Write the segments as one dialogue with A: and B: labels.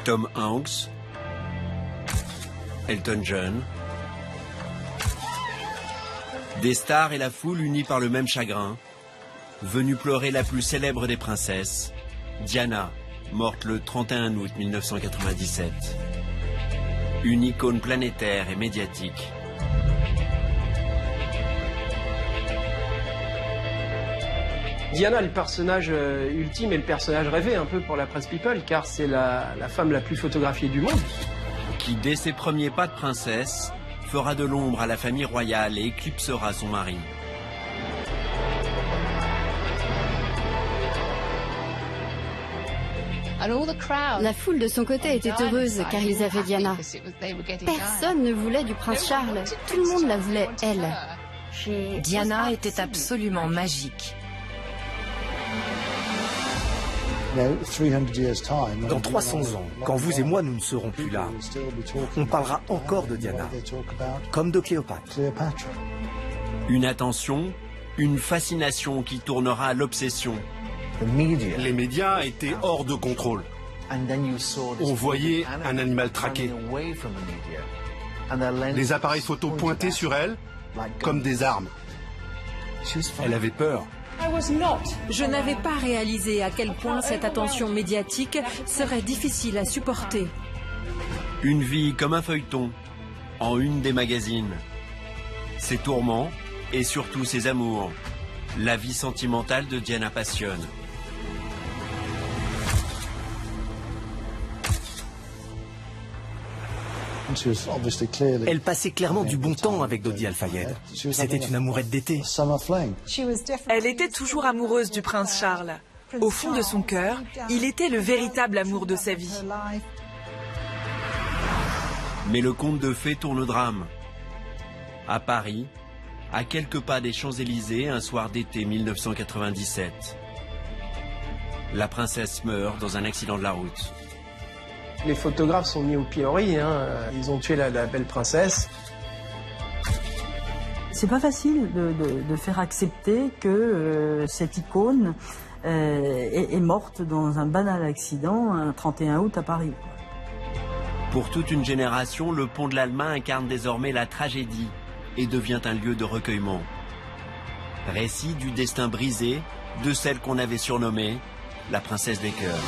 A: Tom Hanks, Elton John, des stars et la foule unis par le même chagrin, venue pleurer la plus célèbre des princesses, Diana, morte le 31 août 1997. Une icône planétaire et médiatique.
B: Diana est le personnage ultime et le personnage rêvé un peu pour la presse people, car c'est la femme la plus photographiée du monde.
A: Qui, dès ses premiers pas de princesse, fera de l'ombre à la famille royale et éclipsera son mari.
C: La foule de son côté était heureuse car ils avaient Diana. Personne ne voulait du prince Charles, tout le monde la voulait, elle.
D: Diana était absolument magique.
E: Dans 300 ans, quand vous et moi nous ne serons plus là, on parlera encore de Diana, comme de Cléopâtre.
A: Une attention, une fascination qui tournera à l'obsession.
F: Les médias étaient hors de contrôle. On voyait un animal traqué. Les appareils photo pointés sur elle comme des armes. Elle avait peur.
G: Je n'avais pas réalisé à quel point cette attention médiatique serait difficile à supporter.
A: Une vie comme un feuilleton, en une des magazines. Ses tourments et surtout ses amours. La vie sentimentale de Diana passionne.
E: Elle passait clairement du bon temps avec Dodi Al-Fayed. C'était une amourette d'été.
H: Elle était toujours amoureuse du prince Charles. Au fond de son cœur, il était le véritable amour de sa vie.
A: Mais le conte de fées tourne au drame. À Paris, à quelques pas des Champs-Élysées, un soir d'été 1997. La princesse meurt dans un accident de la route.
B: Les photographes sont mis au pilori, ils ont tué la belle princesse.
I: C'est pas facile de faire accepter que cette icône est morte dans un banal accident un 31 août à Paris.
A: Pour toute une génération, le pont de l'Alma incarne désormais la tragédie et devient un lieu de recueillement. Récit du destin brisé de celle qu'on avait surnommée la princesse des cœurs.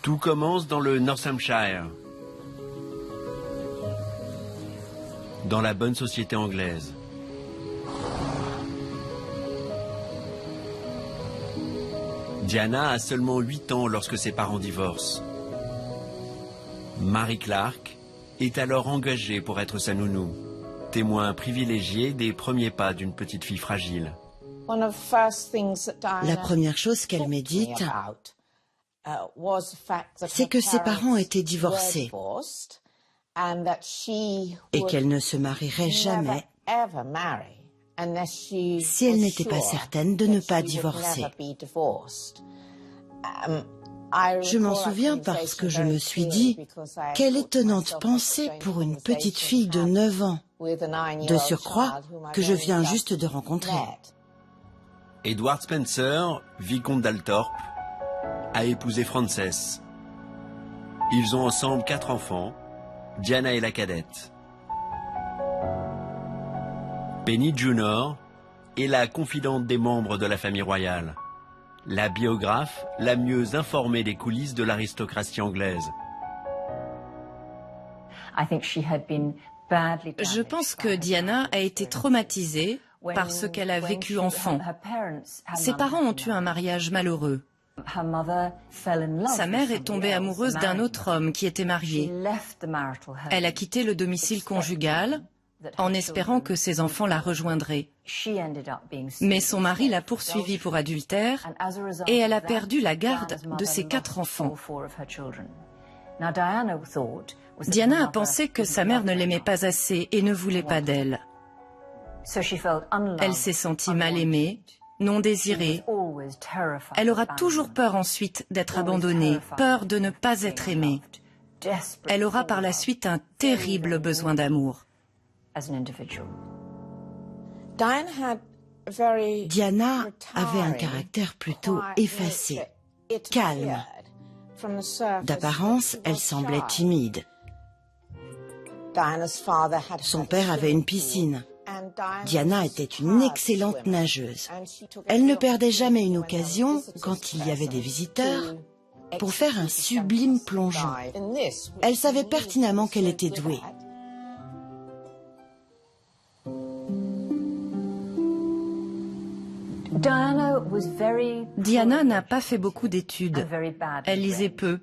A: Tout commence dans le Northamptonshire, dans la bonne société anglaise. Diana a seulement 8 ans lorsque ses parents divorcent. Mary Clark est alors engagée pour être sa nounou, témoin privilégié des premiers pas d'une petite fille fragile.
J: La première chose qu'elle m'ait dite, c'est que ses parents étaient divorcés et qu'elle ne se marierait jamais si elle n'était pas certaine de ne pas divorcer. Je m'en souviens parce que je me suis dit, quelle étonnante pensée pour une petite fille de 9 ans, de surcroît que je viens juste de rencontrer.
A: Edward Spencer, vicomte d'Althorp, a épousé Frances. Ils ont ensemble 4 enfants, Diana est la cadette. Penny Junor est la confidente des membres de la famille royale, la biographe la mieux informée des coulisses de l'aristocratie anglaise.
D: Je pense que Diana a été traumatisée par ce qu'elle a vécu enfant. Ses parents ont eu un mariage malheureux. Sa mère est tombée amoureuse d'un autre homme qui était marié. Elle a quitté le domicile conjugal en espérant que ses enfants la rejoindraient. Mais son mari l'a poursuivie pour adultère et elle a perdu la garde de ses 4 enfants. Diana a pensé que sa mère ne l'aimait pas assez et ne voulait pas d'elle. Elle s'est sentie mal aimée, non désirée Elle aura toujours peur ensuite d'être abandonnée, peur de ne pas être aimée. Elle aura par la suite un terrible besoin d'amour.
J: Diana avait un caractère plutôt effacé, calme. D'apparence, elle semblait timide. Son père avait une piscine. Diana était une excellente nageuse. Elle ne perdait jamais une occasion, quand il y avait des visiteurs, pour faire un sublime plongeon. Elle savait pertinemment qu'elle était douée.
D: Diana n'a pas fait beaucoup d'études. Elle lisait peu.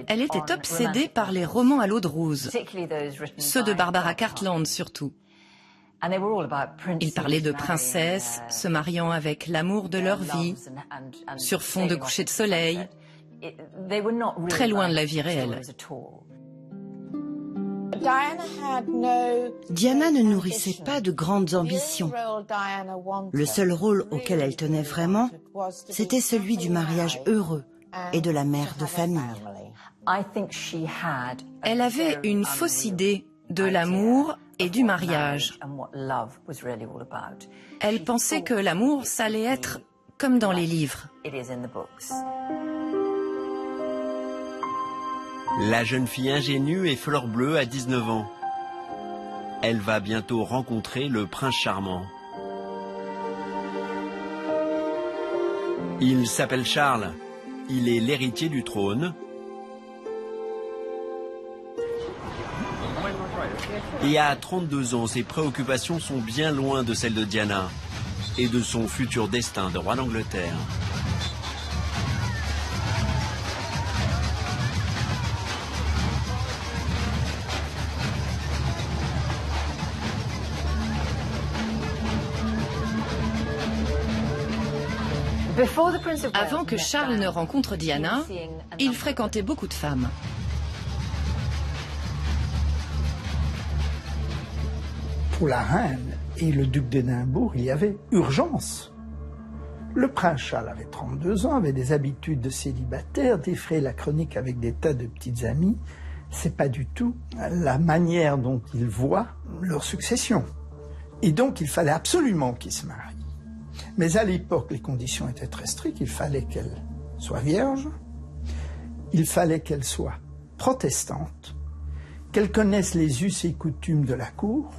D: Elle était obsédée par les romans à l'eau de rose, ceux de Barbara Cartland surtout. Ils parlaient de princesses se mariant avec l'amour de leur vie, sur fond de coucher de soleil, très loin de la vie réelle.
J: Diana ne nourrissait pas de grandes ambitions. Le seul rôle auquel elle tenait vraiment, c'était celui du mariage heureux et de la mère de famille.
D: Elle avait une fausse idée de l'amour et du mariage. Elle pensait que l'amour, ça allait être comme dans les livres.
A: La jeune fille ingénue et fleur bleue a 19 ans. Elle va bientôt rencontrer le prince charmant. Il s'appelle Charles. Il est l'héritier du trône. Et à 32 ans, ses préoccupations sont bien loin de celles de Diana et de son futur destin de roi d'Angleterre.
D: Avant que Charles ne rencontre Diana, il fréquentait beaucoup de femmes.
K: Pour la reine et le duc d'Édimbourg, il y avait urgence. Le prince Charles avait 32 ans, avait des habitudes de célibataire, défrayait la chronique avec des tas de petites amies. C'est pas du tout la manière dont il voit leur succession. Et donc, il fallait absolument qu'ils se marient. Mais à l'époque, les conditions étaient très strictes. Il fallait qu'elle soit vierge, il fallait qu'elle soit protestante, qu'elle connaisse les us et coutumes de la cour.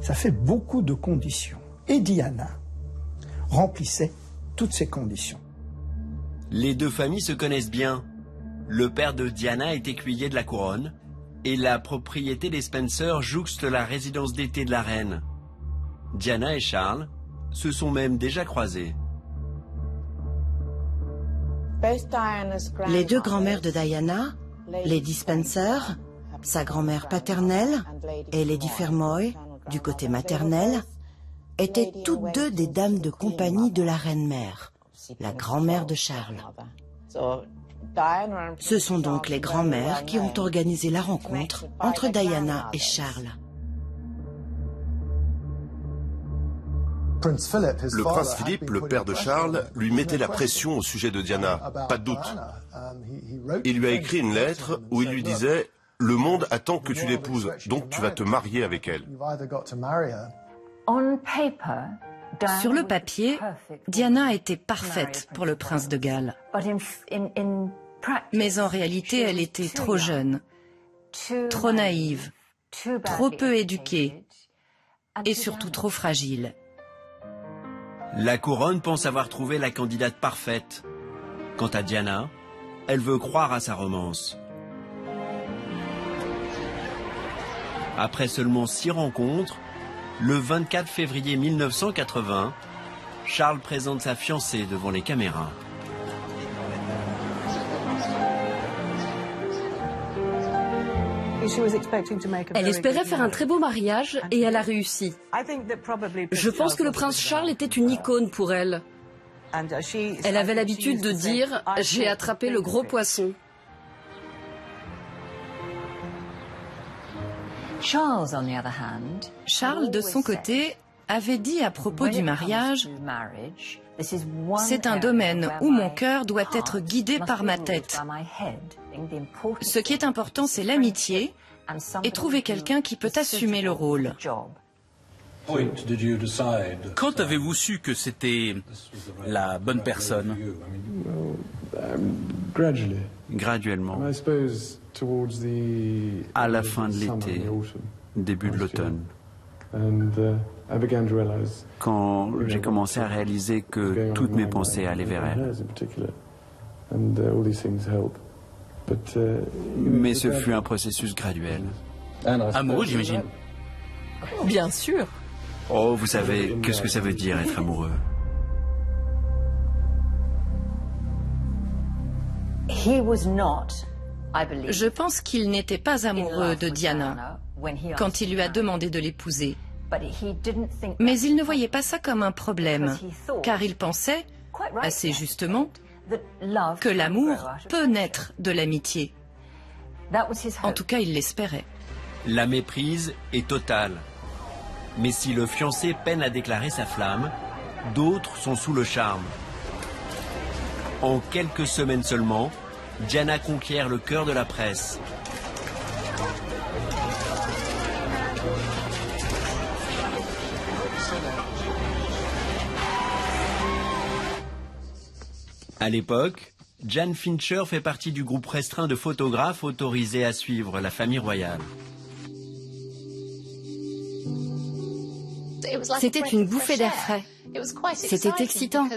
K: Ça fait beaucoup de conditions. Et Diana remplissait toutes ces conditions.
A: Les deux familles se connaissent bien. Le père de Diana est écuyer de la couronne et la propriété des Spencer jouxte la résidence d'été de la reine. Diana et Charles se sont même déjà croisés.
J: Les deux grands-mères de Diana, Lady Spencer, sa grand-mère paternelle, et Lady Fermoy, du côté maternel, étaient toutes deux des dames de compagnie de la reine-mère, la grand-mère de Charles. Ce sont donc les grands-mères qui ont organisé la rencontre entre Diana et Charles.
L: Le prince Philippe, le père de Charles, lui mettait la pression au sujet de Diana, pas de doute. Il lui a écrit une lettre où il lui disait « Le monde attend que tu l'épouses, donc tu vas te marier avec elle ».
D: Sur le papier, Diana était parfaite pour le prince de Galles. Mais en réalité, elle était trop jeune, trop naïve, trop peu éduquée et surtout trop fragile.
A: La couronne pense avoir trouvé la candidate parfaite. Quant à Diana, elle veut croire à sa romance. Après seulement 6 rencontres, le 24 février 1980, Charles présente sa fiancée devant les caméras.
M: Elle espérait faire un très beau mariage et elle a réussi. Je pense que le prince Charles était une icône pour elle. Elle avait l'habitude de dire « J'ai attrapé le gros poisson ».
D: Charles, de son côté, avait dit à propos du mariage, « C'est un domaine où mon cœur doit être guidé par ma tête. Ce qui est important, c'est l'amitié et trouver quelqu'un qui peut assumer le rôle. »
N: Quand avez-vous su que c'était la bonne personne?
A: Graduellement. À la fin de l'été, début de l'automne. Quand j'ai commencé à réaliser que toutes mes pensées allaient vers elle. Mais ce fut un processus graduel.
N: Amoureux, j'imagine.
H: Bien sûr.
A: Oh, vous savez, qu'est-ce que ça veut dire être amoureux?
D: Je pense qu'il n'était pas amoureux de Diana quand il lui a demandé de l'épouser. Mais il ne voyait pas ça comme un problème, car il pensait, assez justement, que l'amour peut naître de l'amitié. En tout cas, il l'espérait.
A: La méprise est totale. Mais si le fiancé peine à déclarer sa flamme, d'autres sont sous le charme. En quelques semaines seulement, Diana conquiert le cœur de la presse. À l'époque, Jane Fincher fait partie du groupe restreint de photographes autorisés à suivre la famille royale.
C: C'était une bouffée d'air frais. C'était excitant.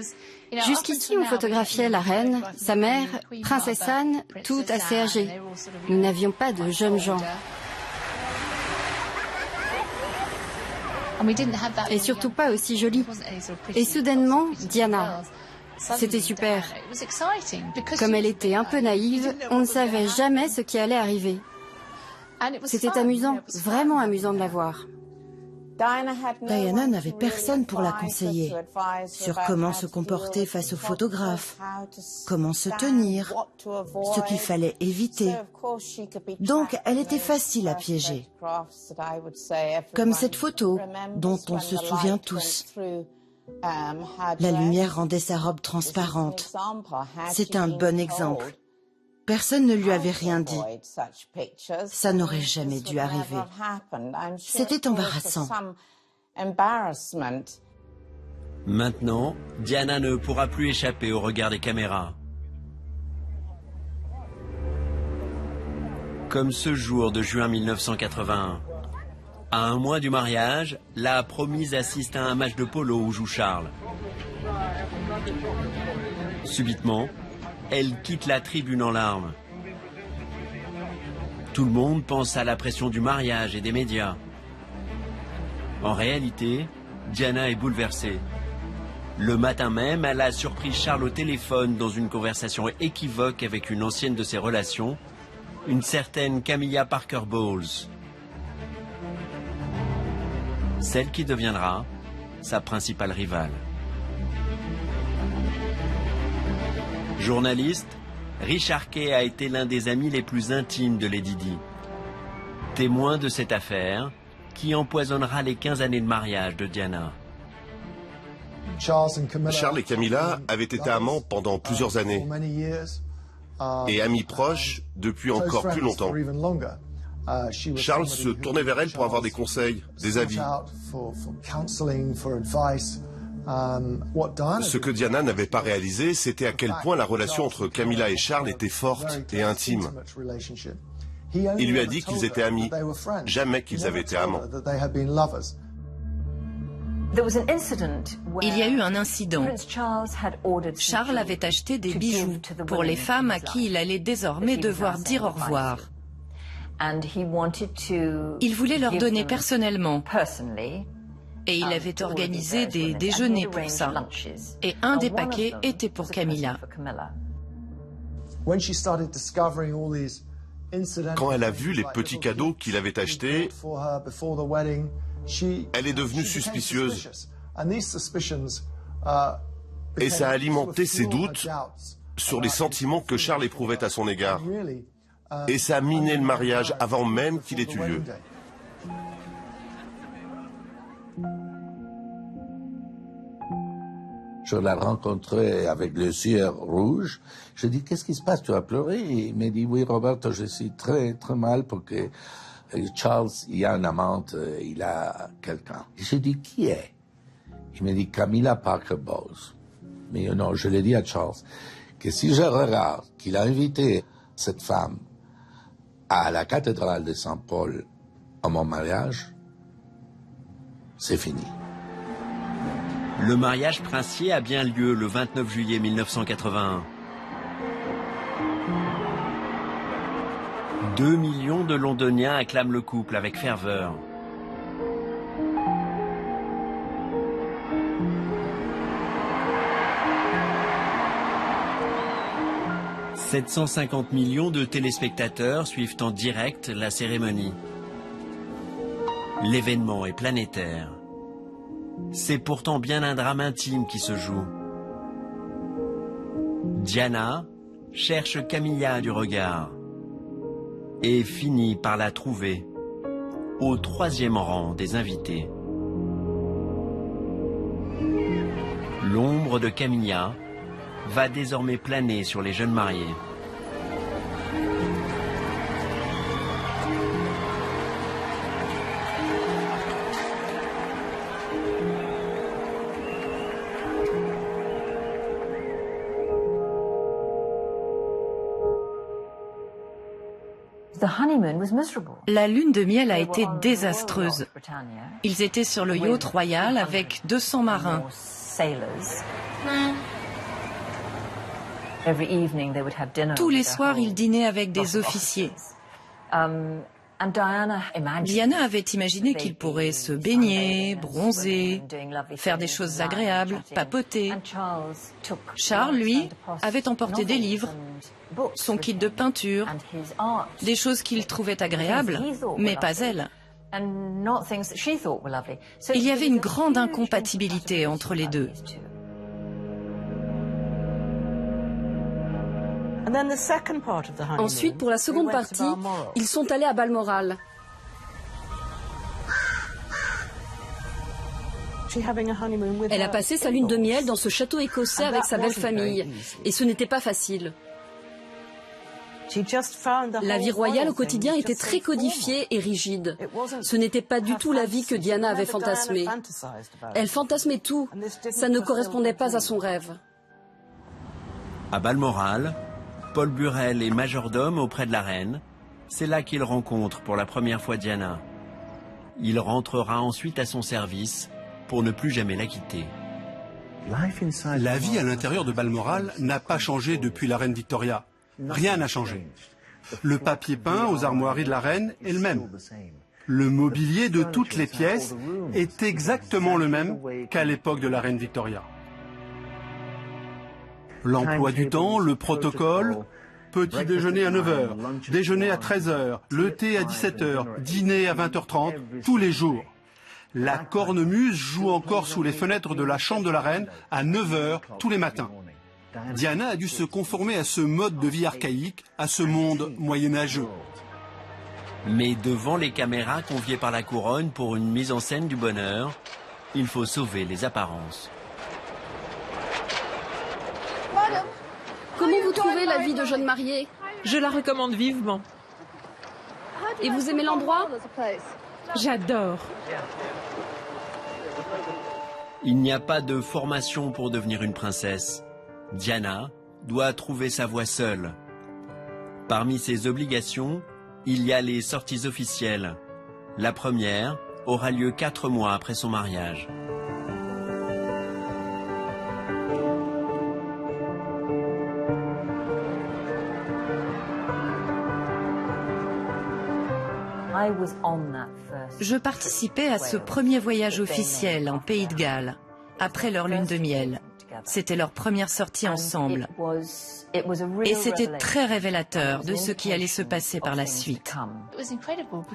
C: Jusqu'ici, on photographiait la reine, sa mère, princesse Anne, toutes assez âgées. Nous n'avions pas de jeunes gens. Et surtout pas aussi jolies. Et soudainement, Diana. C'était super. Comme elle était un peu naïve, on ne savait jamais ce qui allait arriver. C'était amusant, vraiment amusant de la voir.
J: Diana n'avait personne pour la conseiller sur comment se comporter face aux photographes, comment se tenir, ce qu'il fallait éviter. Donc, elle était facile à piéger. Comme cette photo, dont on se souvient tous. La lumière rendait sa robe transparente. C'est un bon exemple. Personne ne lui avait rien dit. Ça n'aurait jamais dû arriver. C'était embarrassant.
A: Maintenant, Diana ne pourra plus échapper au regard des caméras. Comme ce jour de juin 1981. À un mois du mariage, la promise assiste à un match de polo où joue Charles. Subitement, elle quitte la tribune en larmes. Tout le monde pense à la pression du mariage et des médias. En réalité, Diana est bouleversée. Le matin même, elle a surpris Charles au téléphone dans une conversation équivoque avec une ancienne de ses relations, une certaine Camilla Parker Bowles. Celle qui deviendra sa principale rivale. Journaliste, Richard Kay a été l'un des amis les plus intimes de Lady Di. Témoin de cette affaire qui empoisonnera les 15 années de mariage de Diana.
L: Charles et Camilla avaient été amants pendant plusieurs années et amis proches depuis encore plus longtemps. Charles se tournait vers elle pour avoir des conseils, des avis. Ce que Diana n'avait pas réalisé, c'était à quel point la relation entre Camilla et Charles était forte et intime. Il lui a dit qu'ils étaient amis, jamais qu'ils avaient été amants.
D: Il y a eu un incident. Charles avait acheté des bijoux pour les femmes à qui il allait désormais devoir dire au revoir. Il voulait leur donner personnellement. Et il avait organisé des déjeuners pour ça. Et un des paquets était pour Camilla.
L: Quand elle a vu les petits cadeaux qu'il avait achetés, elle est devenue suspicieuse. Et ça a alimenté ses doutes sur les sentiments que Charles éprouvait à son égard. Et ça a miné le mariage avant même qu'il ait eu lieu.
O: Je l'ai rencontré avec les yeux rouges. Je dis, qu'est-ce qui se passe? Tu as pleuré? Il m'a dit, oui, Roberto, je suis très, très mal parce que Charles, il y a une amante, il a quelqu'un. J'ai dit, qui est? Il m'a dit, Camilla Parker Bowles. Mais non, je l'ai dit à Charles, que si je regarde qu'il a invité cette femme à la cathédrale de Saint-Paul à mon mariage, c'est fini.
A: Le mariage princier a bien lieu le 29 juillet 1981. 2 millions de Londoniens acclament le couple avec ferveur. « 750 millions de téléspectateurs suivent en direct la cérémonie. L'événement est planétaire. C'est pourtant bien un drame intime qui se joue. Diana cherche Camilla du regard et finit par la trouver au 3e rang des invités. L'ombre de Camilla va désormais planer sur les jeunes mariés.
D: La lune de miel a été désastreuse. Ils étaient sur le yacht royal avec 200 marins. Tous les soirs, ils dînaient avec des officiers. Diana avait imaginé qu'ils pourraient se baigner, bronzer, faire des choses agréables, papoter. Charles, lui, avait emporté des livres, son kit de peinture, des choses qu'il trouvait agréables, mais pas elle. Il y avait une grande incompatibilité entre les deux.
M: Ensuite, pour la seconde partie, ils sont allés à Balmoral. Elle a passé sa lune de miel dans ce château écossais avec sa belle famille. Et ce n'était pas facile. La vie royale au quotidien était très codifiée et rigide. Ce n'était pas du tout la vie que Diana avait fantasmée. Elle fantasmait tout. Ça ne correspondait pas à son rêve.
A: À Balmoral, Paul Burrell est majordome auprès de la reine. C'est là qu'il rencontre pour la première fois Diana. Il rentrera ensuite à son service pour ne plus jamais la quitter.
F: La vie à l'intérieur de Balmoral n'a pas changé depuis la reine Victoria. Rien n'a changé. Le papier peint aux armoiries de la reine est le même. Le mobilier de toutes les pièces est exactement le même qu'à l'époque de la reine Victoria. L'emploi du temps, le protocole, petit déjeuner à 9h, déjeuner à 13h, le thé à 17h, dîner à 20h30, tous les jours. La cornemuse joue encore sous les fenêtres de la chambre de la reine à 9h tous les matins. Diana a dû se conformer à ce mode de vie archaïque, à ce monde moyenâgeux.
A: Mais devant les caméras conviées par la couronne pour une mise en scène du bonheur, il faut sauver les apparences.
M: Comment vous trouvez la vie de jeune mariée?
G: Je la recommande vivement.
M: Et vous aimez l'endroit?
G: J'adore.
A: Il n'y a pas de formation pour devenir une princesse. Diana doit trouver sa voie seule. Parmi ses obligations, il y a les sorties officielles. La première aura lieu 4 mois après son mariage.
D: Je participais à ce premier voyage officiel en Pays de Galles, après leur lune de miel. C'était leur première sortie ensemble. Et c'était très révélateur de ce qui allait se passer par la suite.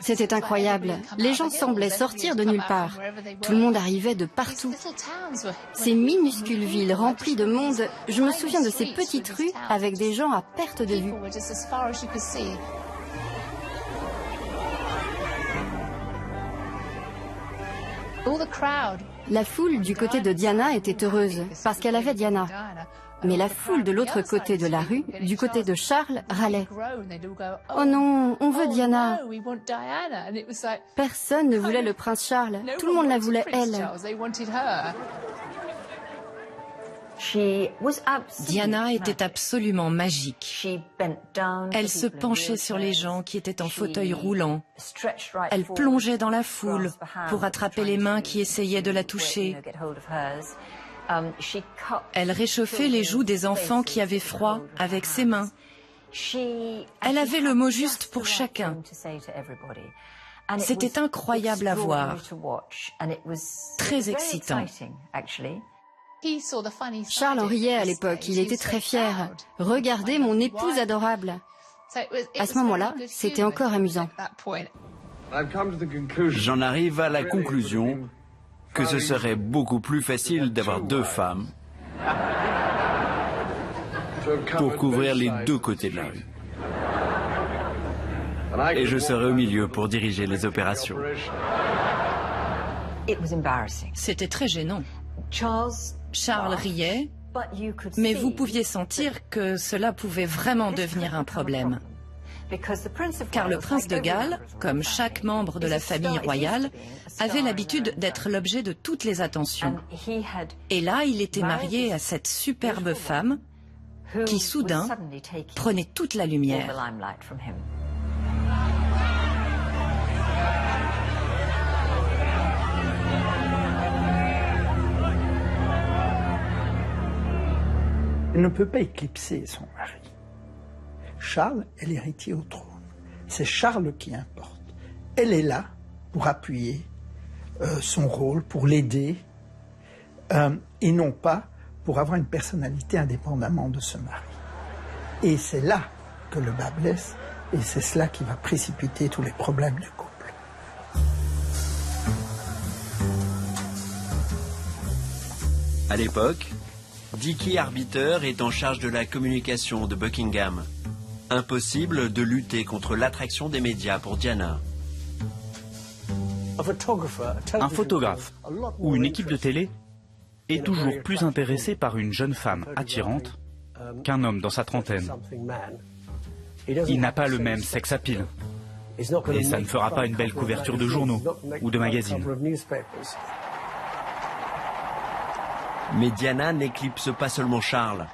C: C'était incroyable. Les gens semblaient sortir de nulle part. Tout le monde arrivait de partout. Ces minuscules villes remplies de monde, je me souviens de ces petites rues avec des gens à perte de vue. La foule du côté de Diana était heureuse parce qu'elle avait Diana. Mais la foule de l'autre côté de la rue, du côté de Charles, râlait. « Oh non, on veut Diana !» Personne ne voulait le prince Charles. Tout le monde la voulait, elle.
D: Diana était absolument magique. Elle se penchait sur les gens qui étaient en fauteuil roulant. Elle plongeait dans la foule pour attraper les mains qui essayaient de la toucher. Elle réchauffait les joues des enfants qui avaient froid avec ses mains. Elle avait le mot juste pour chacun. C'était incroyable à voir, très excitant.
C: Charles en riait à l'époque, il était très fier. « Regardez mon épouse adorable !» À ce moment-là, c'était encore amusant.
A: J'en arrive à la conclusion que ce serait beaucoup plus facile d'avoir deux femmes pour couvrir les deux côtés de la rue. Et je serais au milieu pour diriger les opérations.
D: C'était très gênant. Charles riait, mais vous pouviez sentir que cela pouvait vraiment devenir un problème. Car le prince de Galles, comme chaque membre de la famille royale, avait l'habitude d'être l'objet de toutes les attentions. Et là, il était marié à cette superbe femme qui, soudain, prenait toute la lumière.
K: Elle ne peut pas éclipser son mari. Charles est l'héritier au trône. C'est Charles qui importe. Elle est là pour appuyer son rôle, pour l'aider, et non pas pour avoir une personnalité indépendamment de ce mari. Et c'est là que le bas blesse, et c'est cela qui va précipiter tous les problèmes du couple.
A: À l'époque, Dicky Arbiter est en charge de la communication de Buckingham. Impossible de lutter contre l'attraction des médias pour Diana.
P: Un photographe ou une équipe de télé est toujours plus intéressé par une jeune femme attirante qu'un homme dans sa trentaine. Il n'a pas le même sex appeal. Et ça ne fera pas une belle couverture de journaux ou de magazines.
A: Mais Diana n'éclipse pas seulement Charles.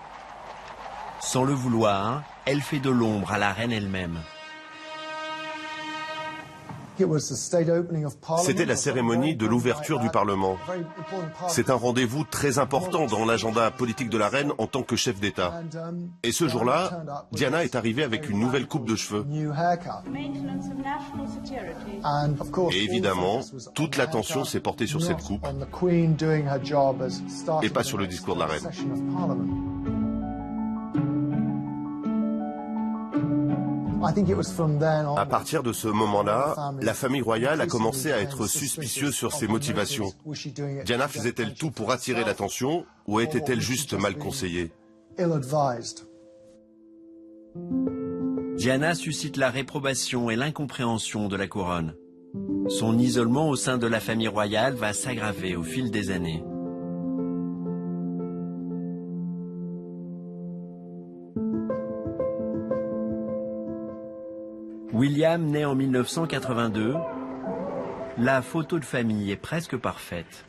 A: Sans le vouloir, elle fait de l'ombre à la reine elle-même.
L: C'était la cérémonie de l'ouverture du Parlement. C'est un rendez-vous très important dans l'agenda politique de la reine en tant que chef d'État. Et ce jour-là, Diana est arrivée avec une nouvelle coupe de cheveux. Et évidemment, toute l'attention s'est portée sur cette coupe et pas sur le discours de la reine. À partir de ce moment-là, la famille royale a commencé à être suspicieuse sur ses motivations. Diana faisait-elle tout pour attirer l'attention ou était-elle juste mal conseillée?
A: Diana suscite la réprobation et l'incompréhension de la couronne. Son isolement au sein de la famille royale va s'aggraver au fil des années. William naît en 1982. La photo de famille est presque parfaite.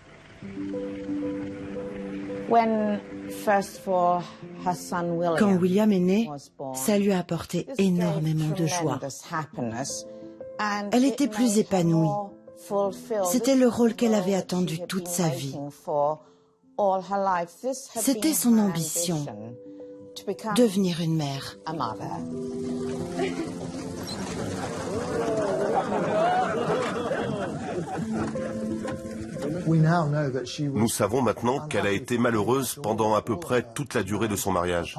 J: Quand William est né, ça lui a apporté énormément de joie. Elle était plus épanouie. C'était le rôle qu'elle avait attendu toute sa vie. C'était son ambition, devenir une mère.
L: Nous savons maintenant qu'elle a été malheureuse pendant à peu près toute la durée de son mariage,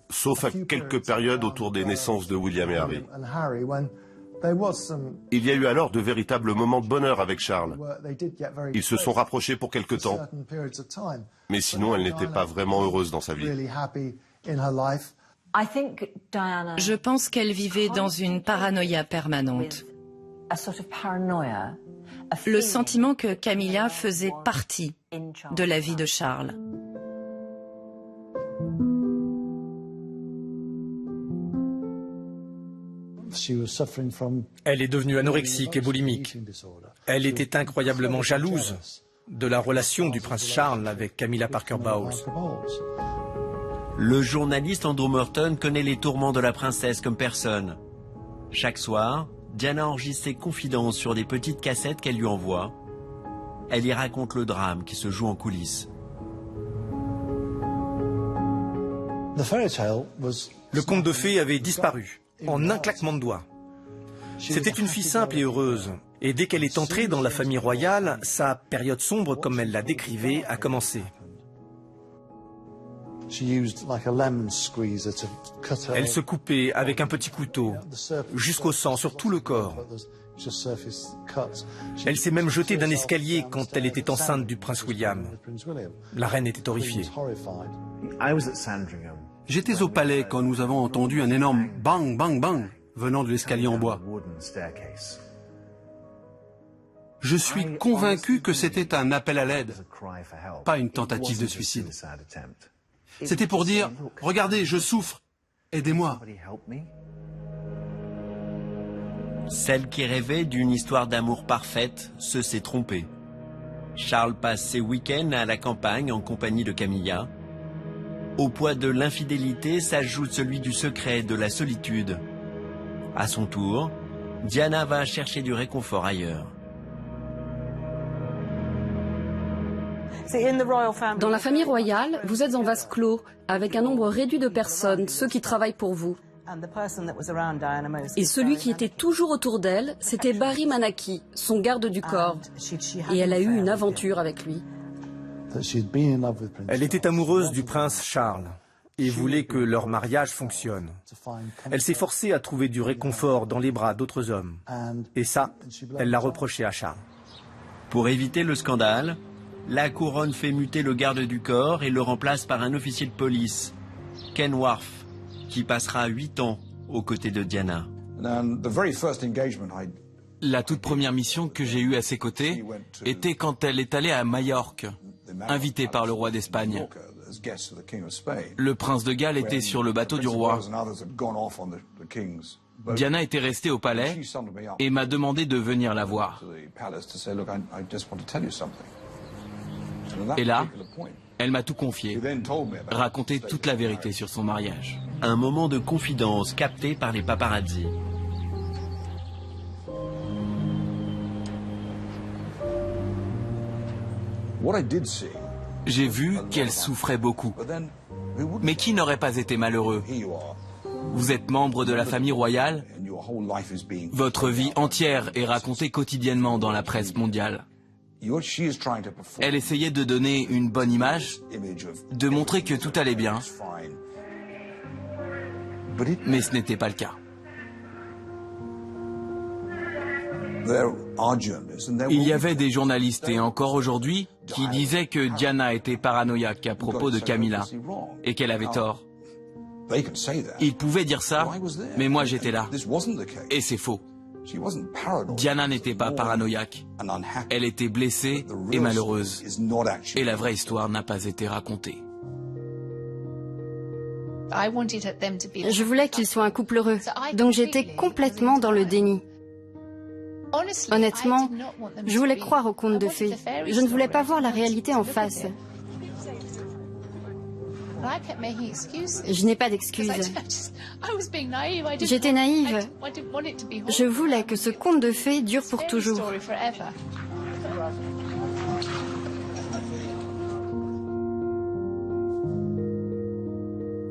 L: sauf à quelques périodes autour des naissances de William et Harry. Il y a eu alors de véritables moments de bonheur avec Charles. Ils se sont rapprochés pour quelque temps, mais sinon elle n'était pas vraiment heureuse dans sa vie.
D: Je pense qu'elle vivait dans une paranoïa permanente. Le sentiment que Camilla faisait partie de la vie de Charles.
Q: Elle est devenue anorexique et boulimique. Elle était incroyablement jalouse de la relation du prince Charles avec Camilla Parker Bowles.
A: Le journaliste Andrew Morton connaît les tourments de la princesse comme personne. Chaque soir, Diana enregistre ses confidences sur des petites cassettes qu'elle lui envoie. Elle y raconte le drame qui se joue en coulisses.
Q: Le conte de fées avait disparu, en un claquement de doigts. C'était une fille simple et heureuse. Et dès qu'elle est entrée dans la famille royale, sa période sombre, comme elle la décrivait, a commencé. Elle se coupait avec un petit couteau, jusqu'au sang, sur tout le corps. Elle s'est même jetée d'un escalier quand elle était enceinte du prince William. La reine était horrifiée.
F: J'étais au palais quand nous avons entendu un énorme bang, bang, bang venant de l'escalier en bois. Je suis convaincu que c'était un appel à l'aide, pas une tentative de suicide. C'était pour dire, regardez, je souffre, aidez-moi.
A: Celle qui rêvait d'une histoire d'amour parfaite se s'est trompée. Charles passe ses week-ends à la campagne en compagnie de Camilla. Au poids de l'infidélité s'ajoute celui du secret, de la solitude. À son tour, Diana va chercher du réconfort ailleurs.
M: Dans la famille royale, vous êtes en vase clos, avec un nombre réduit de personnes, ceux qui travaillent pour vous. Et celui qui était toujours autour d'elle, c'était Barry Manaki, son garde du corps. Et elle a eu une aventure avec lui.
Q: Elle était amoureuse du prince Charles et voulait que leur mariage fonctionne. Elle s'est forcée à trouver du réconfort dans les bras d'autres hommes. Et ça, elle l'a reproché à Charles.
A: Pour éviter le scandale, la couronne fait muter le garde du corps et le remplace par un officier de police, Ken Wharf, qui passera 8 ans aux côtés de Diana.
R: La toute première mission que j'ai eue à ses côtés était quand elle est allée à Majorque, invitée par le roi d'Espagne. Le prince de Galles était sur le bateau du roi. Diana était restée au palais et m'a demandé de venir la voir. Et là, elle m'a tout confié, raconté toute la vérité sur son mariage.
A: Un moment de confidence capté par les paparazzi.
R: J'ai vu qu'elle souffrait beaucoup. Mais qui n'aurait pas été malheureux? Vous êtes membre de la famille royale. Votre vie entière est racontée quotidiennement dans la presse mondiale. Elle essayait de donner une bonne image, de montrer que tout allait bien. Mais ce n'était pas le cas. Il y avait des journalistes, et encore aujourd'hui, qui disaient que Diana était paranoïaque à propos de Camilla, et qu'elle avait tort. Ils pouvaient dire ça, mais moi j'étais là. Et c'est faux. Diana n'était pas paranoïaque. Elle était blessée et malheureuse. Et la vraie histoire n'a pas été racontée.
C: Je voulais qu'ils soient un couple heureux, donc j'étais complètement dans le déni. Honnêtement, je voulais croire aux contes de fées. Je ne voulais pas voir la réalité en face. Je n'ai pas d'excuses. J'étais naïve. Je voulais que ce conte de fées dure pour toujours.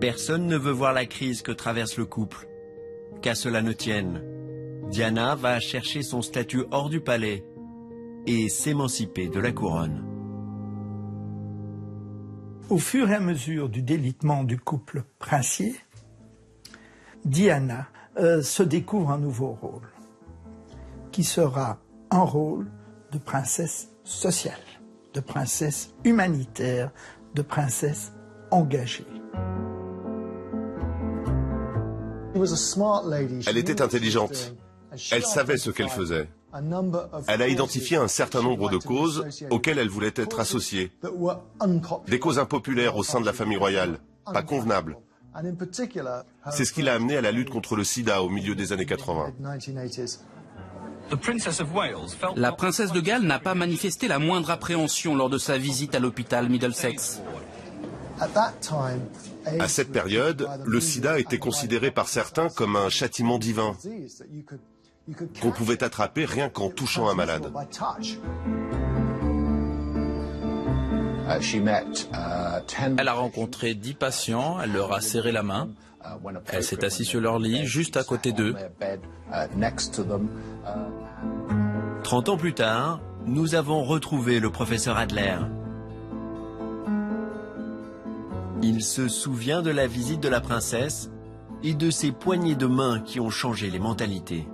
A: Personne ne veut voir la crise que traverse le couple. Qu'à cela ne tienne, Diana va chercher son statut hors du palais et s'émanciper de la couronne.
K: Au fur et à mesure du délitement du couple princier, Diana se découvre un nouveau rôle, qui sera un rôle de princesse sociale, de princesse humanitaire, de princesse engagée.
L: Elle était intelligente. Elle savait ce qu'elle faisait. Elle a identifié un certain nombre de causes auxquelles elle voulait être associée. Des causes impopulaires au sein de la famille royale, pas convenables. C'est ce qui l'a amenée à la lutte contre le sida au milieu des années 80.
N: La princesse de Galles n'a pas manifesté la moindre appréhension lors de sa visite à l'hôpital Middlesex.
L: À cette période, le sida était considéré par certains comme un châtiment divin, qu'on pouvait attraper rien qu'en touchant un malade.
S: Elle a rencontré 10 patients, elle leur a serré la main. Elle s'est assise sur leur lit, juste à côté d'eux.
A: 30 ans plus tard, nous avons retrouvé le professeur Adler. Il se souvient de la visite de la princesse et de ces poignées de main qui ont changé les mentalités.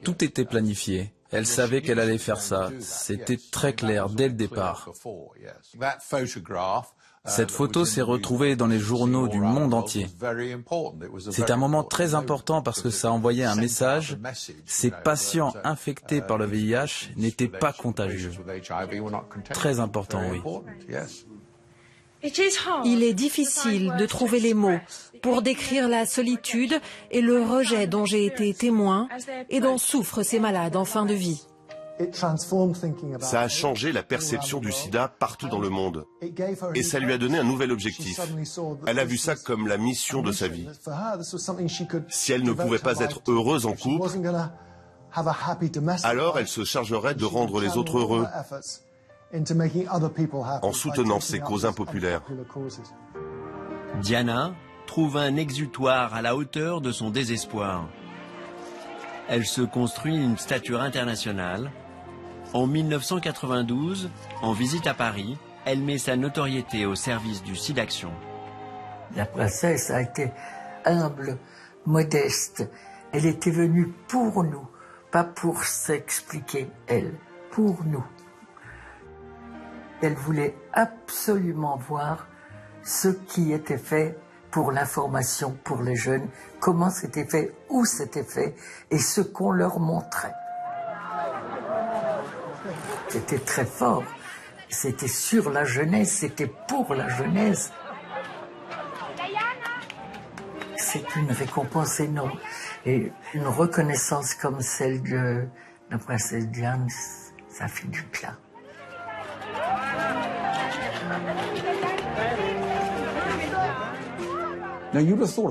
S: Tout était planifié. Elle savait qu'elle allait faire ça. C'était très clair dès le départ. Cette photo s'est retrouvée dans les journaux du monde entier. C'est un moment très important parce que ça envoyait un message. Ces patients infectés par le VIH n'étaient pas contagieux. Très important, oui.
G: Il est difficile de trouver les mots pour décrire la solitude et le rejet dont j'ai été témoin et dont souffrent ces malades en fin de vie.
L: Ça a changé la perception du sida partout dans le monde. Et ça lui a donné un nouvel objectif. Elle a vu ça comme la mission de sa vie. Si elle ne pouvait pas être heureuse en couple, alors elle se chargerait de rendre les autres heureux en soutenant ces causes impopulaires.
A: Diana trouve un exutoire à la hauteur de son désespoir. Elle se construit une stature internationale. En 1992, en visite à Paris, elle met sa notoriété au service du SIDAction.
T: La princesse a été humble, modeste. Elle était venue pour nous, pas pour s'expliquer, elle, pour nous. Elle voulait absolument voir ce qui était fait pour l'information pour les jeunes, comment c'était fait, où c'était fait et ce qu'on leur montrait. C'était très fort. C'était sur la jeunesse, c'était pour la jeunesse. C'est une récompense énorme. Et une reconnaissance comme celle de la princesse Diane, ça fait du bien.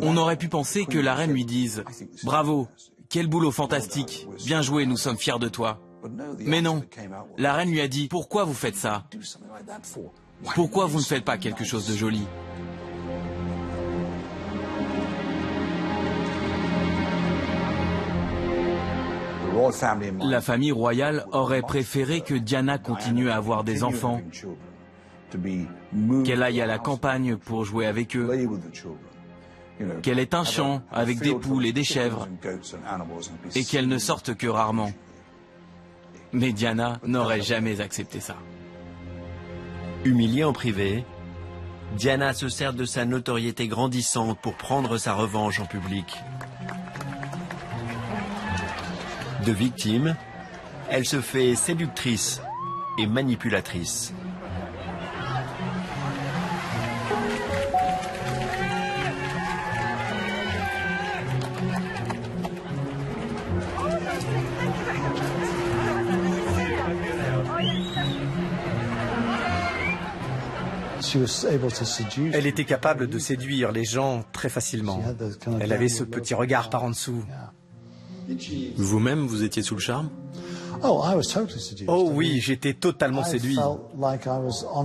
R: On aurait pu penser que la reine lui dise « Bravo, quel boulot fantastique, bien joué, nous sommes fiers de toi ». Mais non, la reine lui a dit « Pourquoi vous faites ça? Pourquoi vous ne faites pas quelque chose de joli ?» La famille royale aurait préféré que Diana continue à avoir des enfants, qu'elle aille à la campagne pour jouer avec eux, qu'elle ait un champ avec des poules et des chèvres, et qu'elle ne sorte que rarement. Mais Diana n'aurait jamais accepté ça.
A: Humiliée en privé, Diana se sert de sa notoriété grandissante pour prendre sa revanche en public. De victime, elle se fait séductrice et manipulatrice.
Q: Elle était capable de séduire les gens très facilement. Elle avait ce petit regard par en dessous.
S: Vous-même, vous étiez sous le charme?
Q: Oh oui, j'étais totalement séduit.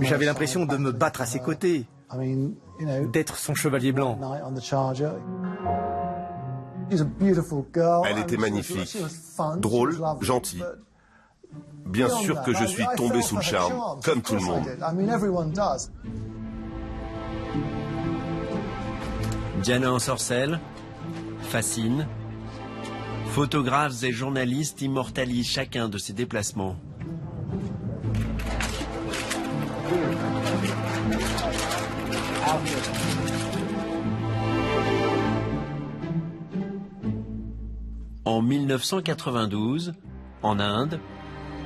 Q: J'avais l'impression de me battre à ses côtés, d'être son chevalier blanc.
L: Elle était magnifique, drôle, gentille. Bien sûr que je suis tombé sous le charme, comme tout le monde.
A: Diana ensorcelle, fascine. Photographes et journalistes immortalisent chacun de ses déplacements. En 1992, en Inde,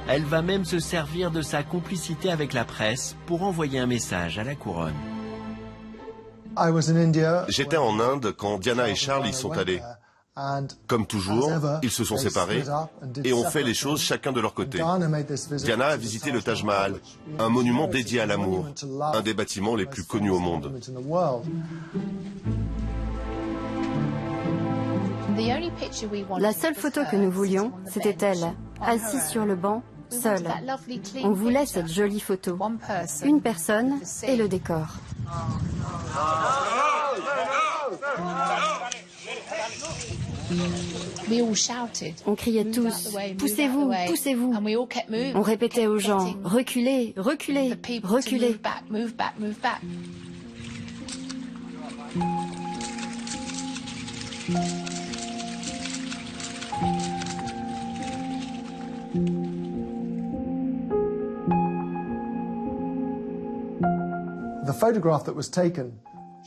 A: elle va même se servir de sa complicité avec la presse pour envoyer un message à la couronne.
L: J'étais en Inde quand Diana et Charles y sont allés. Comme toujours, ils se sont séparés et ont fait les choses chacun de leur côté. Diana a visité le Taj Mahal, un monument dédié à l'amour, un des bâtiments les plus connus au monde.
C: La seule photo que nous voulions, c'était elle, assise sur le banc, seule. On voulait cette jolie photo. Une personne et le décor. On criait tous, poussez-vous, poussez-vous. On répétait aux gens, reculez, reculez, reculez.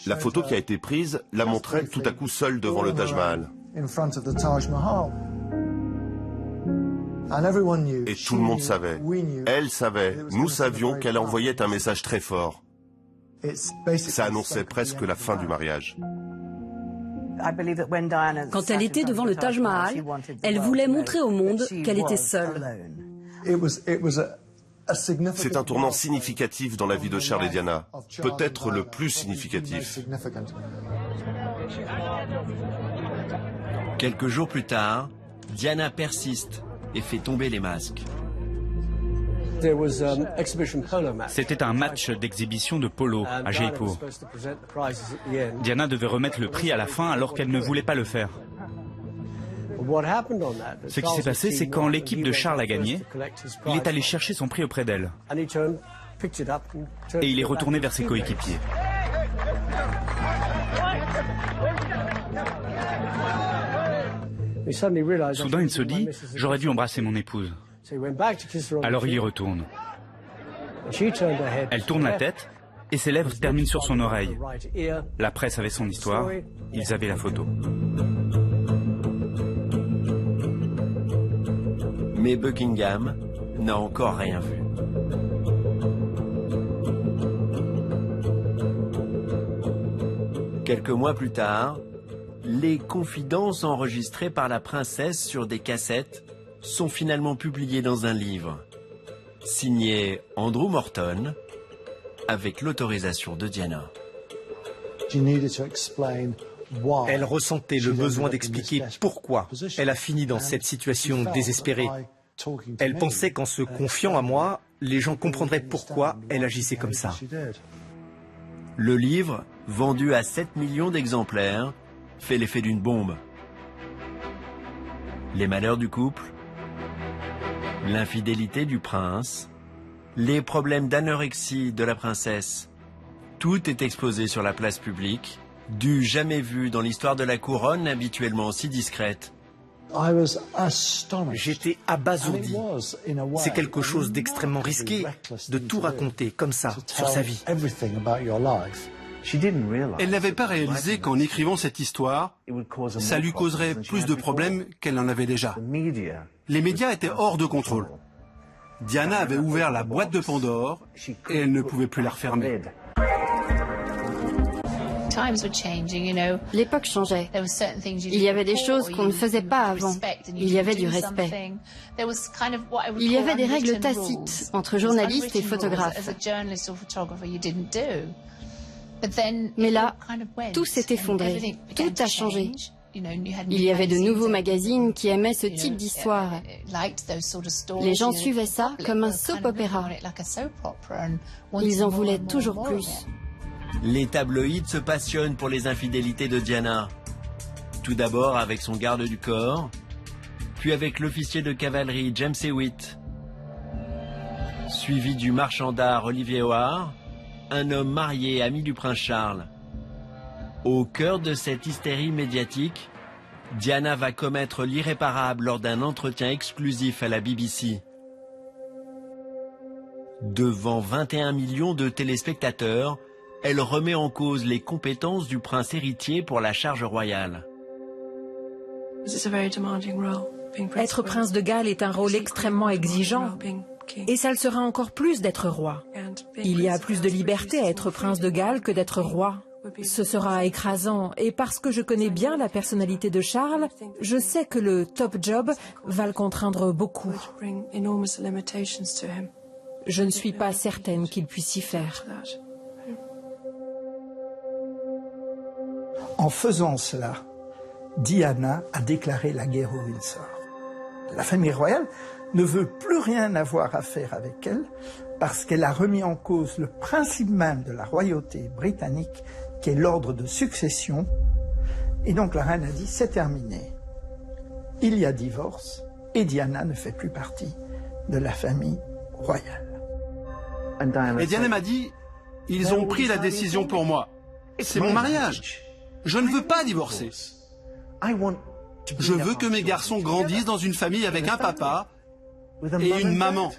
L: La photo qui a été prise la montrait tout à coup seule devant le Taj Mahal. Et tout le monde savait. Elle savait. Nous savions qu'elle envoyait un message très fort. Ça annonçait presque la fin du mariage.
M: Quand elle était devant le Taj Mahal, elle voulait montrer au monde qu'elle était seule.
L: C'est un tournant significatif dans la vie de Charles et Diana, peut-être le plus significatif.
A: Quelques jours plus tard, Diana persiste et fait tomber les masques.
P: C'était un match d'exhibition de polo à Jaipur. Diana devait remettre le prix à la fin alors qu'elle ne voulait pas le faire. Ce qui s'est passé, c'est quand l'équipe de Charles a gagné, il est allé chercher son prix auprès d'elle. Et il est retourné vers ses coéquipiers. Soudain, il se dit « J'aurais dû embrasser mon épouse ». Alors il y retourne. Elle tourne la tête et ses lèvres terminent sur son oreille. La presse avait son histoire, ils avaient la photo.
A: Mais Buckingham n'a encore rien vu. Quelques mois plus tard, les confidences enregistrées par la princesse sur des cassettes sont finalement publiées dans un livre, signé Andrew Morton, avec l'autorisation de Diana.
Q: Elle ressentait le besoin d'expliquer pourquoi elle a fini dans cette situation désespérée. Elle pensait qu'en se confiant à moi, les gens comprendraient pourquoi elle agissait comme ça.
A: Le livre, vendu à 7 millions d'exemplaires, fait l'effet d'une bombe. Les malheurs du couple, l'infidélité du prince, les problèmes d'anorexie de la princesse, tout est exposé sur la place publique, du jamais vu dans l'histoire de la couronne habituellement si discrète.
Q: J'étais abasourdi. C'est quelque chose d'extrêmement risqué de tout raconter comme ça sur sa vie.
F: Elle n'avait pas réalisé qu'en écrivant cette histoire, ça lui causerait plus de problèmes qu'elle n'en avait déjà. Les médias étaient hors de contrôle. Diana avait ouvert la boîte de Pandore et elle ne pouvait plus la refermer.
C: L'époque changeait. Il y avait des choses qu'on ne faisait pas avant. Il y avait du respect. Il y avait des règles tacites entre journalistes et photographes. Mais là, tout s'est effondré. Tout a changé. Il y avait de nouveaux magazines qui aimaient ce type d'histoire. Les gens suivaient ça comme un soap opéra. Ils en voulaient toujours plus.
A: Les tabloïds se passionnent pour les infidélités de Diana. Tout d'abord avec son garde du corps, puis avec l'officier de cavalerie James Hewitt, suivi du marchand d'art Olivier Hoare, un homme marié ami du prince Charles. Au cœur de cette hystérie médiatique, Diana va commettre l'irréparable lors d'un entretien exclusif à la BBC. Devant 21 millions de téléspectateurs, elle remet en cause les compétences du prince héritier pour la charge royale.
G: Être prince de Galles est un rôle extrêmement exigeant, et ça le sera encore plus d'être roi. Il y a plus de liberté à être prince de Galles que d'être roi. Ce sera écrasant, et parce que je connais bien la personnalité de Charles, je sais que le top job va le contraindre beaucoup. Je ne suis pas certaine qu'il puisse y faire.
K: En faisant cela, Diana a déclaré la guerre aux Windsor. La famille royale ne veut plus rien avoir à faire avec elle parce qu'elle a remis en cause le principe même de la royauté britannique qui est l'ordre de succession. Et donc la reine a dit c'est terminé. Il y a divorce et Diana ne fait plus partie de la famille royale.
F: Et Diana m'a dit, ils ont pris la décision pour moi. C'est mon mariage. Je ne veux pas divorcer. Je veux que mes garçons grandissent dans une famille avec un papa et une maman.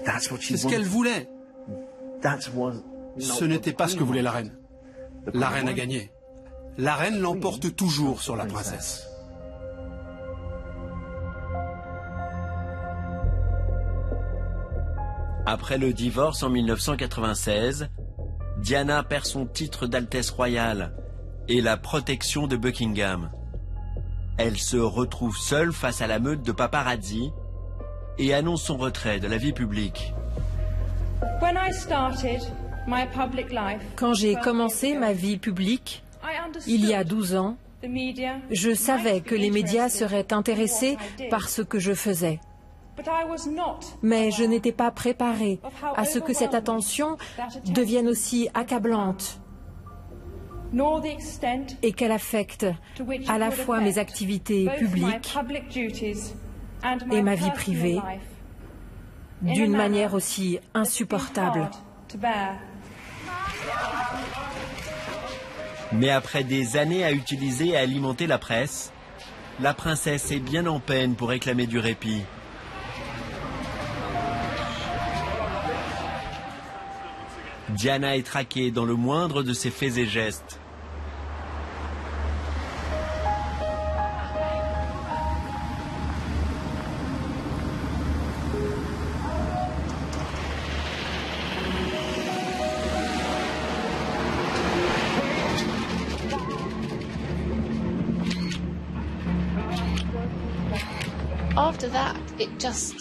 F: C'est ce qu'elle voulait. Ce n'était pas ce que voulait la reine. La reine a gagné. La reine l'emporte toujours sur la princesse.
A: Après le divorce en 1996, Diana perd son titre d'Altesse royale et la protection de Buckingham. Elle se retrouve seule face à la meute de paparazzi et annonce son retrait de la vie publique.
G: Quand j'ai commencé ma vie publique, il y a 12 ans, je savais que les médias seraient intéressés par ce que je faisais. Mais je n'étais pas préparée à ce que cette attention devienne aussi accablante et qu'elle affecte à la fois mes activités publiques et ma vie privée d'une manière aussi insupportable.
A: Mais après des années à utiliser et à alimenter la presse, la princesse est bien en peine pour réclamer du répit. Diana est traquée dans le moindre de ses faits et gestes.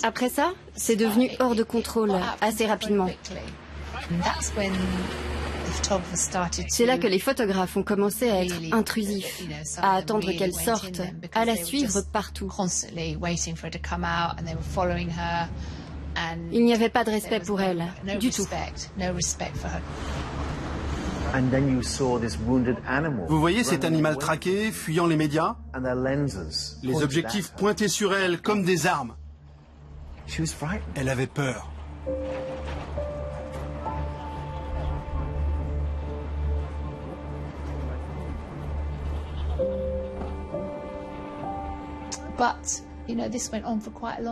C: Après ça, c'est devenu hors de contrôle assez rapidement. C'est là que les photographes ont commencé à être intrusifs, à attendre qu'elle sorte, à la suivre partout. Il n'y avait pas de respect pour elle, du tout.
F: Vous voyez cet animal traqué, fuyant les médias? Les objectifs pointés sur elle comme des armes. Elle avait peur.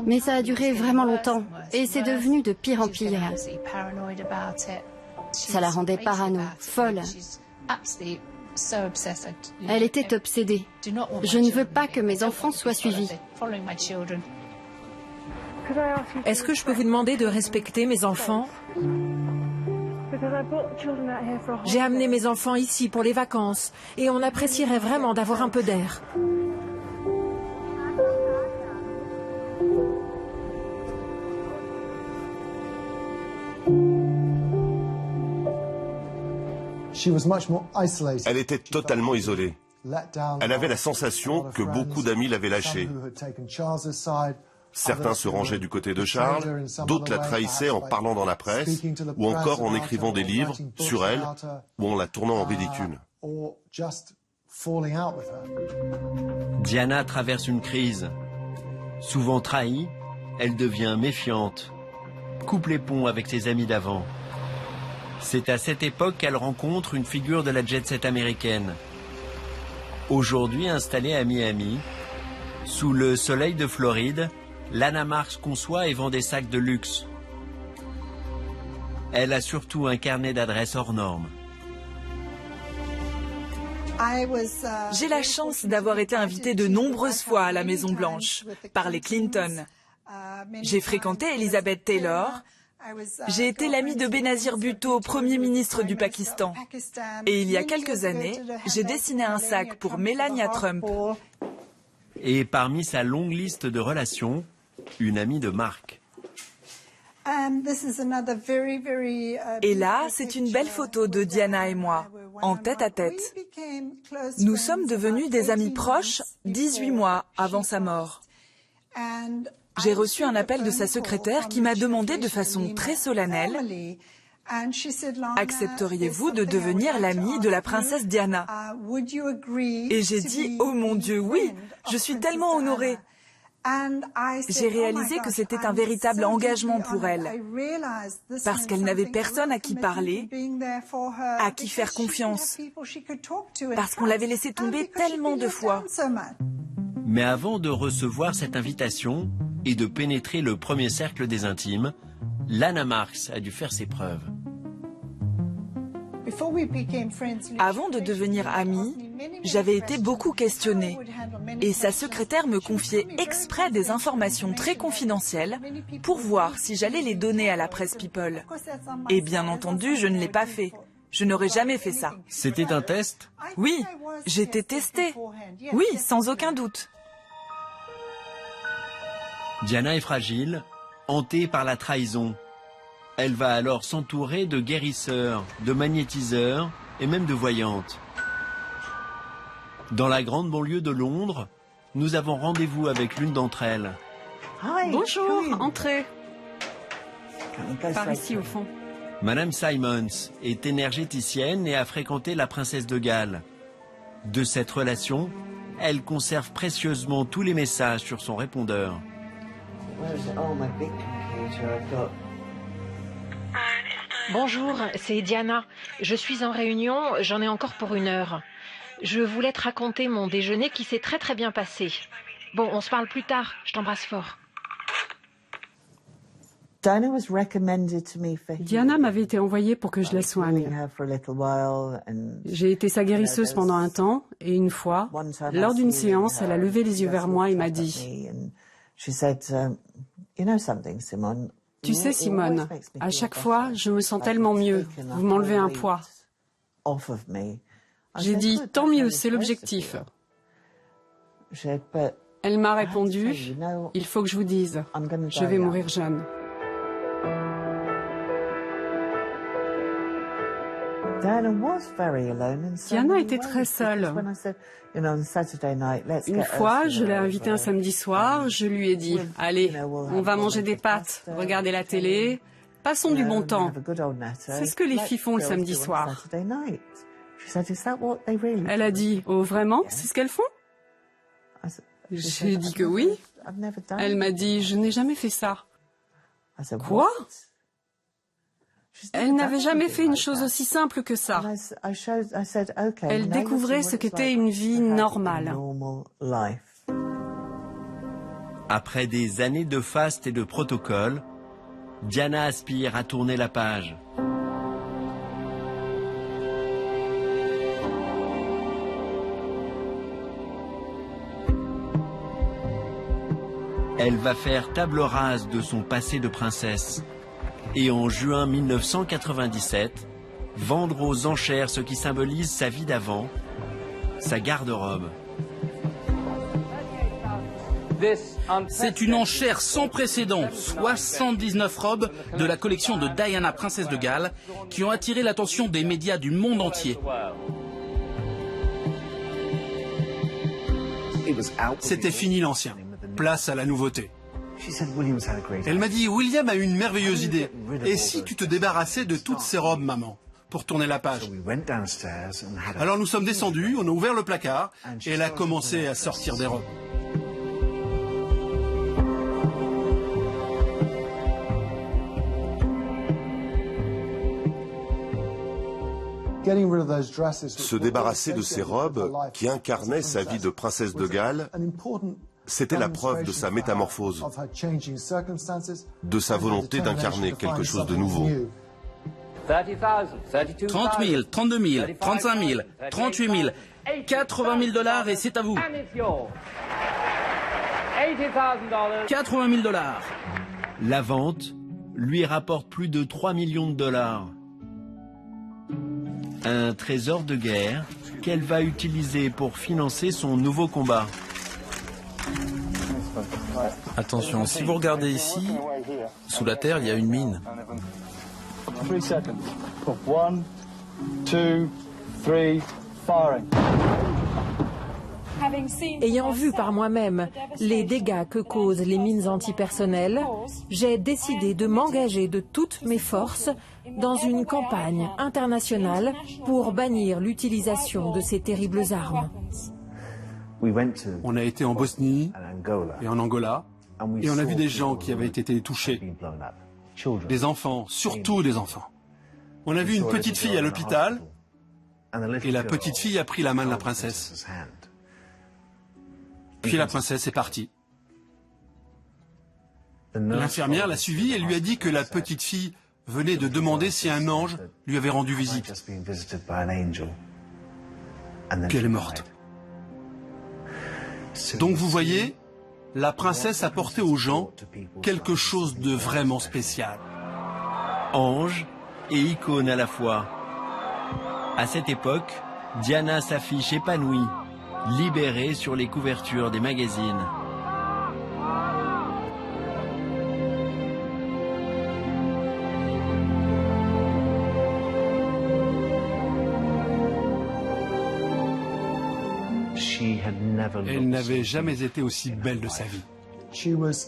C: Mais ça a duré vraiment longtemps et c'est devenu de pire en pire. Ça la rendait parano, folle. Elle était obsédée. Je ne veux pas que mes enfants soient suivis.
G: Est-ce que je peux vous demander de respecter mes enfants? J'ai amené mes enfants ici pour les vacances et on apprécierait vraiment d'avoir un peu d'air.
L: Elle était totalement isolée. Elle avait la sensation que beaucoup d'amis l'avaient lâchée. Certains se rangeaient du côté de Charles, d'autres la trahissaient en parlant dans la presse, ou encore en écrivant des livres sur elle, ou en la tournant en ridicule.
A: Diana traverse une crise. Souvent trahie, elle devient méfiante, coupe les ponts avec ses amis d'avant. C'est à cette époque qu'elle rencontre une figure de la jet-set américaine. Aujourd'hui installée à Miami, sous le soleil de Floride, Lana Marks conçoit et vend des sacs de luxe. Elle a surtout un carnet d'adresses hors norme.
H: J'ai la chance d'avoir été invitée de nombreuses fois à la Maison Blanche par les Clinton. J'ai fréquenté Elizabeth Taylor. J'ai été l'amie de Benazir Bhutto, Premier ministre du Pakistan. Et il y a quelques années, j'ai dessiné un sac pour Melania Trump.
A: Et parmi sa longue liste de relations, une amie de marque.
H: Et là, c'est une belle photo de Diana et moi, en tête à tête. Nous sommes devenus des amis proches 18 mois avant sa mort. J'ai reçu un appel de sa secrétaire qui m'a demandé de façon très solennelle « Accepteriez-vous de devenir l'amie de la princesse Diana ?» Et j'ai dit « Oh mon Dieu, oui, je suis tellement honorée !» J'ai réalisé que c'était un véritable engagement pour elle, parce qu'elle n'avait personne à qui parler, à qui faire confiance, parce qu'on l'avait laissé tomber tellement de fois.
A: Mais avant de recevoir cette invitation et de pénétrer le premier cercle des intimes, Lana Marks a dû faire ses preuves.
H: Avant de devenir amie, j'avais été beaucoup questionnée et sa secrétaire me confiait exprès des informations très confidentielles pour voir si j'allais les donner à la presse People. Et bien entendu, je ne l'ai pas fait. Je n'aurais jamais fait ça.
A: C'était un test ?
H: Oui, j'étais testée. Oui, sans aucun doute.
A: Diana est fragile, hantée par la trahison. Elle va alors s'entourer de guérisseurs, de magnétiseurs et même de voyantes. Dans la grande banlieue de Londres, nous avons rendez-vous avec l'une d'entre elles.
C: Bonjour, entrez. Par ici au fond.
A: Madame Simons est énergéticienne et a fréquenté la princesse de Galles. De cette relation, elle conserve précieusement tous les messages sur son répondeur.
G: Bonjour, c'est Diana. Je suis en réunion, j'en ai encore pour 1 heure. Je voulais te raconter mon déjeuner qui s'est très bien passé. Bon, on se parle plus tard, je t'embrasse fort.
C: Diana m'avait été envoyée pour que je la soigne. J'ai été sa guérisseuse pendant un temps, et une fois, lors d'une séance, elle a levé les yeux vers moi et m'a dit « Tu sais, Simone, à chaque fois, je me sens tellement mieux. Vous m'enlevez un poids. » J'ai dit « Tant mieux, c'est l'objectif. » Elle m'a répondu « Il faut que je vous dise, je vais mourir jeune. » Diana était très seule. Une fois, je l'ai invitée un samedi soir, je lui ai dit « Allez, on va manger des pâtes, regarder la télé, passons du bon temps. » C'est ce que les filles font le samedi soir. Elle a dit « Oh, vraiment? C'est ce qu'elles font ?» J'ai dit que oui. Elle m'a dit « Je n'ai jamais fait ça. » Quoi? Elle n'avait jamais fait une chose aussi simple que ça. Elle découvrait ce qu'était une vie normale.
A: Après des années de faste et de protocole, Diana aspire à tourner la page. Elle va faire table rase de son passé de princesse. Et en juin 1997, vendre aux enchères ce qui symbolise sa vie d'avant, sa garde-robe.
N: C'est une enchère sans précédent, 79 robes de la collection de Diana, princesse de Galles, qui ont attiré l'attention des médias du monde entier.
F: C'était fini l'ancien. Place à la nouveauté. Elle m'a dit, William a eu une merveilleuse idée. Et si tu te débarrassais de toutes ces robes, maman, pour tourner la page? Alors nous sommes descendus, on a ouvert le placard, et elle a commencé à sortir des robes.
L: Se débarrasser de ces robes qui incarnaient sa vie de princesse de Galles, c'était la preuve de sa métamorphose, de sa volonté d'incarner quelque chose de nouveau.
N: 30 000, 32 000, 35 000, 38 000, 80 000 $ et c'est à vous. 80 000 $.
A: La vente lui rapporte plus de 3 millions de $. Un trésor de guerre qu'elle va utiliser pour financer son nouveau combat.
S: Attention, si vous regardez ici, sous la terre, il y a une mine.
U: 3 seconds. 1, 2, 3, firing.
G: Ayant vu par moi-même les dégâts que causent les mines antipersonnelles, j'ai décidé de m'engager de toutes mes forces dans une campagne internationale pour bannir l'utilisation de ces terribles armes.
F: On a été en Bosnie et en Angola et on a vu des gens qui avaient été touchés. Des enfants, surtout des enfants. On a vu une petite fille à l'hôpital et la petite fille a pris la main de la princesse. Puis la princesse est partie. L'infirmière l'a suivie et lui a dit que la petite fille venait de demander si un ange lui avait rendu visite. Puis elle est morte. Donc vous voyez, la princesse a porté aux gens quelque chose de vraiment spécial.
A: Ange et icône à la fois. À cette époque, Diana s'affiche épanouie, libérée sur les couvertures des magazines.
F: Elle n'avait jamais été aussi belle de sa vie.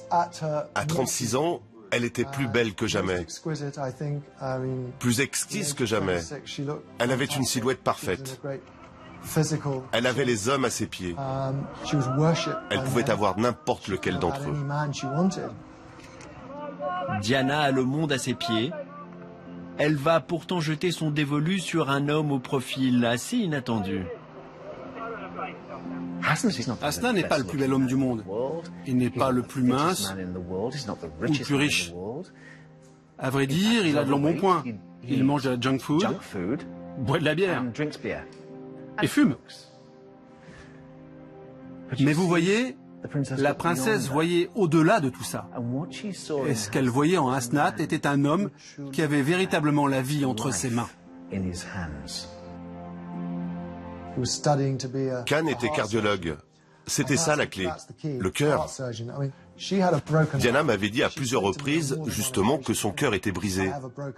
L: À 36 ans, elle était plus belle que jamais, plus exquise que jamais. Elle avait une silhouette parfaite. Elle avait les hommes à ses pieds. Elle pouvait avoir n'importe lequel d'entre eux.
A: Diana a le monde à ses pieds. Elle va pourtant jeter son dévolu sur un homme au profil assez inattendu.
F: Hasna n'est pas le plus bel homme du monde. Il n'est pas le plus mince ou le plus riche. À vrai dire, il a de l'embonpoint. Il mange de la junk food, boit de la bière et fume. Mais vous voyez, la princesse voyait au-delà de tout ça. Et ce qu'elle voyait en Hasnat était un homme qui avait véritablement la vie entre ses mains.
L: Khan était cardiologue. C'était ça la clé, le cœur. Diana m'avait dit à plusieurs reprises justement que son cœur était brisé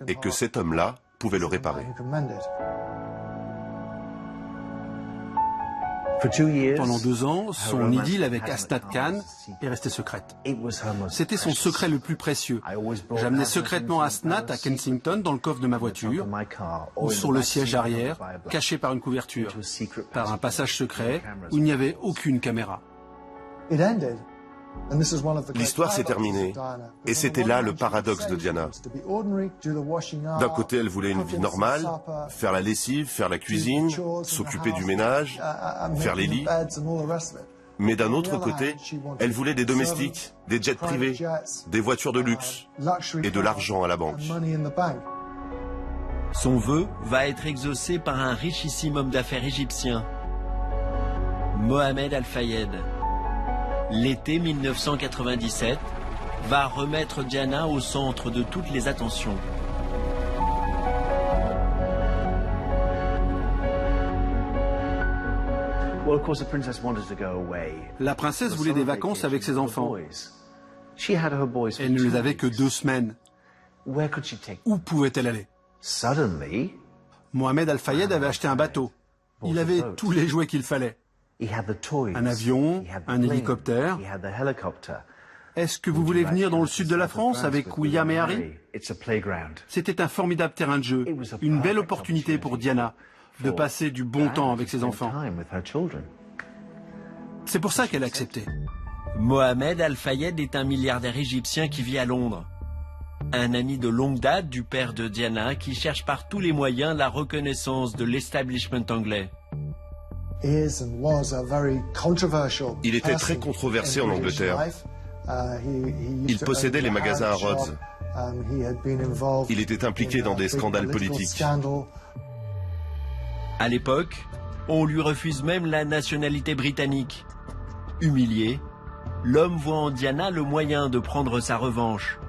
L: et que cet homme-là pouvait le réparer.
F: Pendant 2 ans, son idylle avec Hasnat Khan est restée secrète. C'était son secret le plus précieux. J'amenais secrètement Hasnat à Kensington dans le coffre de ma voiture ou sur le siège arrière, caché par une couverture, par un passage secret où il n'y avait aucune caméra.
L: L'histoire s'est terminée, et c'était là le paradoxe de Diana. D'un côté, elle voulait une vie normale, faire la lessive, faire la cuisine, s'occuper du ménage, faire les lits. Mais d'un autre côté, elle voulait des domestiques, des jets privés, des voitures de luxe et de l'argent à la banque.
A: Son vœu va être exaucé par un richissime homme d'affaires égyptien, Mohamed Al-Fayed. L'été 1997 va remettre Diana au centre de toutes les attentions.
F: La princesse voulait des vacances avec ses enfants. Elle ne les avait que 2 semaines. Où pouvait-elle aller? Mohamed Al-Fayed avait acheté un bateau. Il avait tous les jouets qu'il fallait. Un avion, un hélicoptère. Est-ce que vous voulez venir dans le sud de la France avec William et Harry? C'était un formidable terrain de jeu, une belle opportunité pour Diana de passer du bon temps avec ses enfants. C'est pour ça qu'elle a accepté.
A: Mohamed Al-Fayed est un milliardaire égyptien qui vit à Londres. Un ami de longue date du père de Diana qui cherche par tous les moyens la reconnaissance de l'establishment anglais.
L: Il était très controversé en Angleterre. Il possédait les magasins à Rhodes. Il était impliqué dans des scandales politiques.
A: À l'époque, on lui refuse même la nationalité britannique. Humilié, l'homme voit en Diana le moyen de prendre sa revanche.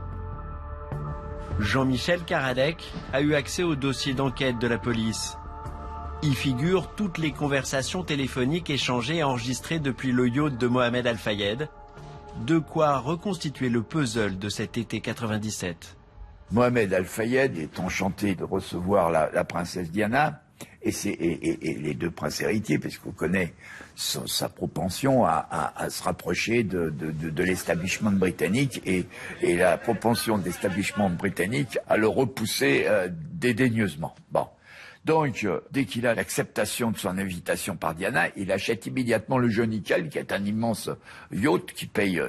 A: Jean-Michel Karadec a eu accès au dossier d'enquête de la police. Y figurent toutes les conversations téléphoniques échangées et enregistrées depuis le yacht de Mohamed Al-Fayed. De quoi reconstituer le puzzle de cet été 97.
E: Mohamed Al-Fayed est enchanté de recevoir la princesse Diana et les deux princes héritiers, parce qu'on connaît sa propension à se rapprocher de l'establishment britannique et la propension de l'establishment britannique à le repousser dédaigneusement. Bon. Donc, dès qu'il a l'acceptation de son invitation par Diana, il achète immédiatement le Jonical, qui est un immense yacht qui paye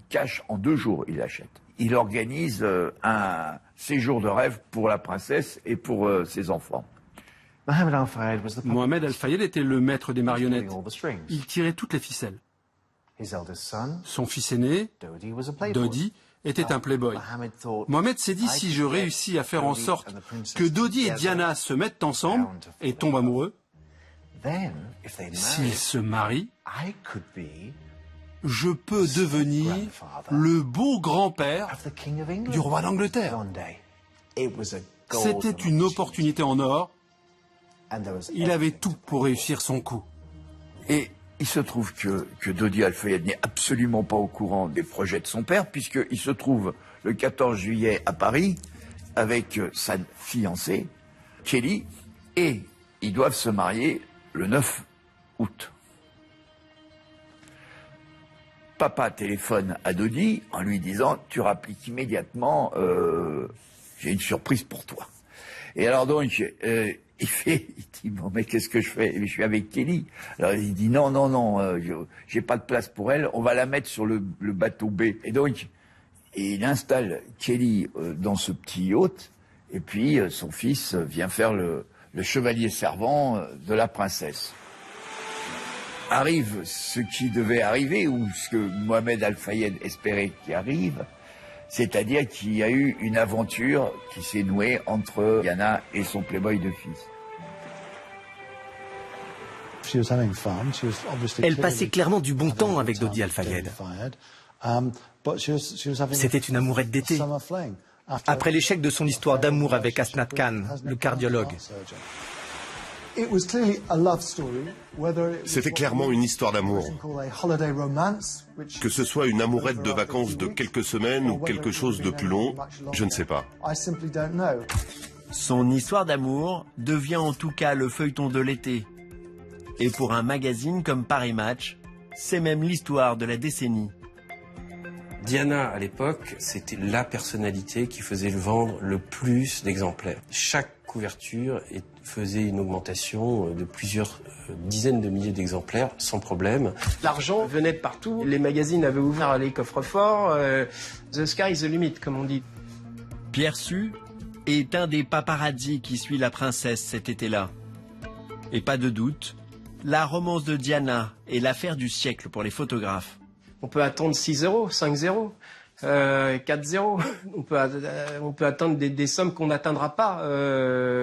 E: cash en 2 jours, il l'achète. Il organise un séjour de rêve pour la princesse et pour ses enfants.
F: Mohamed Al-Fayed était le maître des marionnettes. Il tirait toutes les ficelles. Son fils aîné, Dodi, était un playboy. Mohamed s'est dit, si je réussis à faire en sorte que Dodi et Diana se mettent ensemble et tombent amoureux, s'ils se marient, je peux devenir le beau grand-père du roi d'Angleterre. C'était une opportunité en or. Il avait tout pour réussir son coup.
E: Et il se trouve que Dodi Al-Fayed n'est absolument pas au courant des projets de son père, puisqu'il se trouve le 14 juillet à Paris avec sa fiancée, Kelly, et ils doivent se marier le 9 août. Papa téléphone à Dodi en lui disant « Tu rappliques immédiatement, j'ai une surprise pour toi ». Et alors donc, il dit, bon, mais qu'est-ce que je fais? Je suis avec Kelly. Alors il dit, non, j'ai pas de place pour elle, on va la mettre sur le bateau B. Et donc, il installe Kelly dans ce petit yacht, et puis son fils vient faire le chevalier servant de la princesse. Arrive ce qui devait arriver, ou ce que Mohamed Al-Fayed espérait qu'il arrive, c'est-à-dire qu'il y a eu une aventure qui s'est nouée entre Diana et son playboy de fils.
Q: Elle passait clairement du bon temps avec Dodi Al-Fayed. C'était une amourette d'été. Après l'échec de son histoire d'amour avec Asnat Khan, le cardiologue.
L: C'était clairement une histoire d'amour. Que ce soit une amourette de vacances de quelques semaines ou quelque chose de plus long, je ne sais pas.
A: Son histoire d'amour devient en tout cas le feuilleton de l'été. Et pour un magazine comme Paris Match, c'est même l'histoire de la décennie.
B: Diana, à l'époque, c'était la personnalité qui faisait vendre le plus d'exemplaires. Chaque couverture faisait une augmentation de plusieurs dizaines de milliers d'exemplaires sans problème. L'argent venait de partout. Les magazines avaient ouvert les coffres-forts. The sky is the limit, comme on dit.
A: Pierre Su est un des paparazzi qui suit la princesse cet été-là. Et pas de doute, la romance de Diana est l'affaire du siècle pour les photographes.
B: On peut attendre 6-0, 5-0, 4-0. On peut attendre des sommes qu'on n'atteindra pas,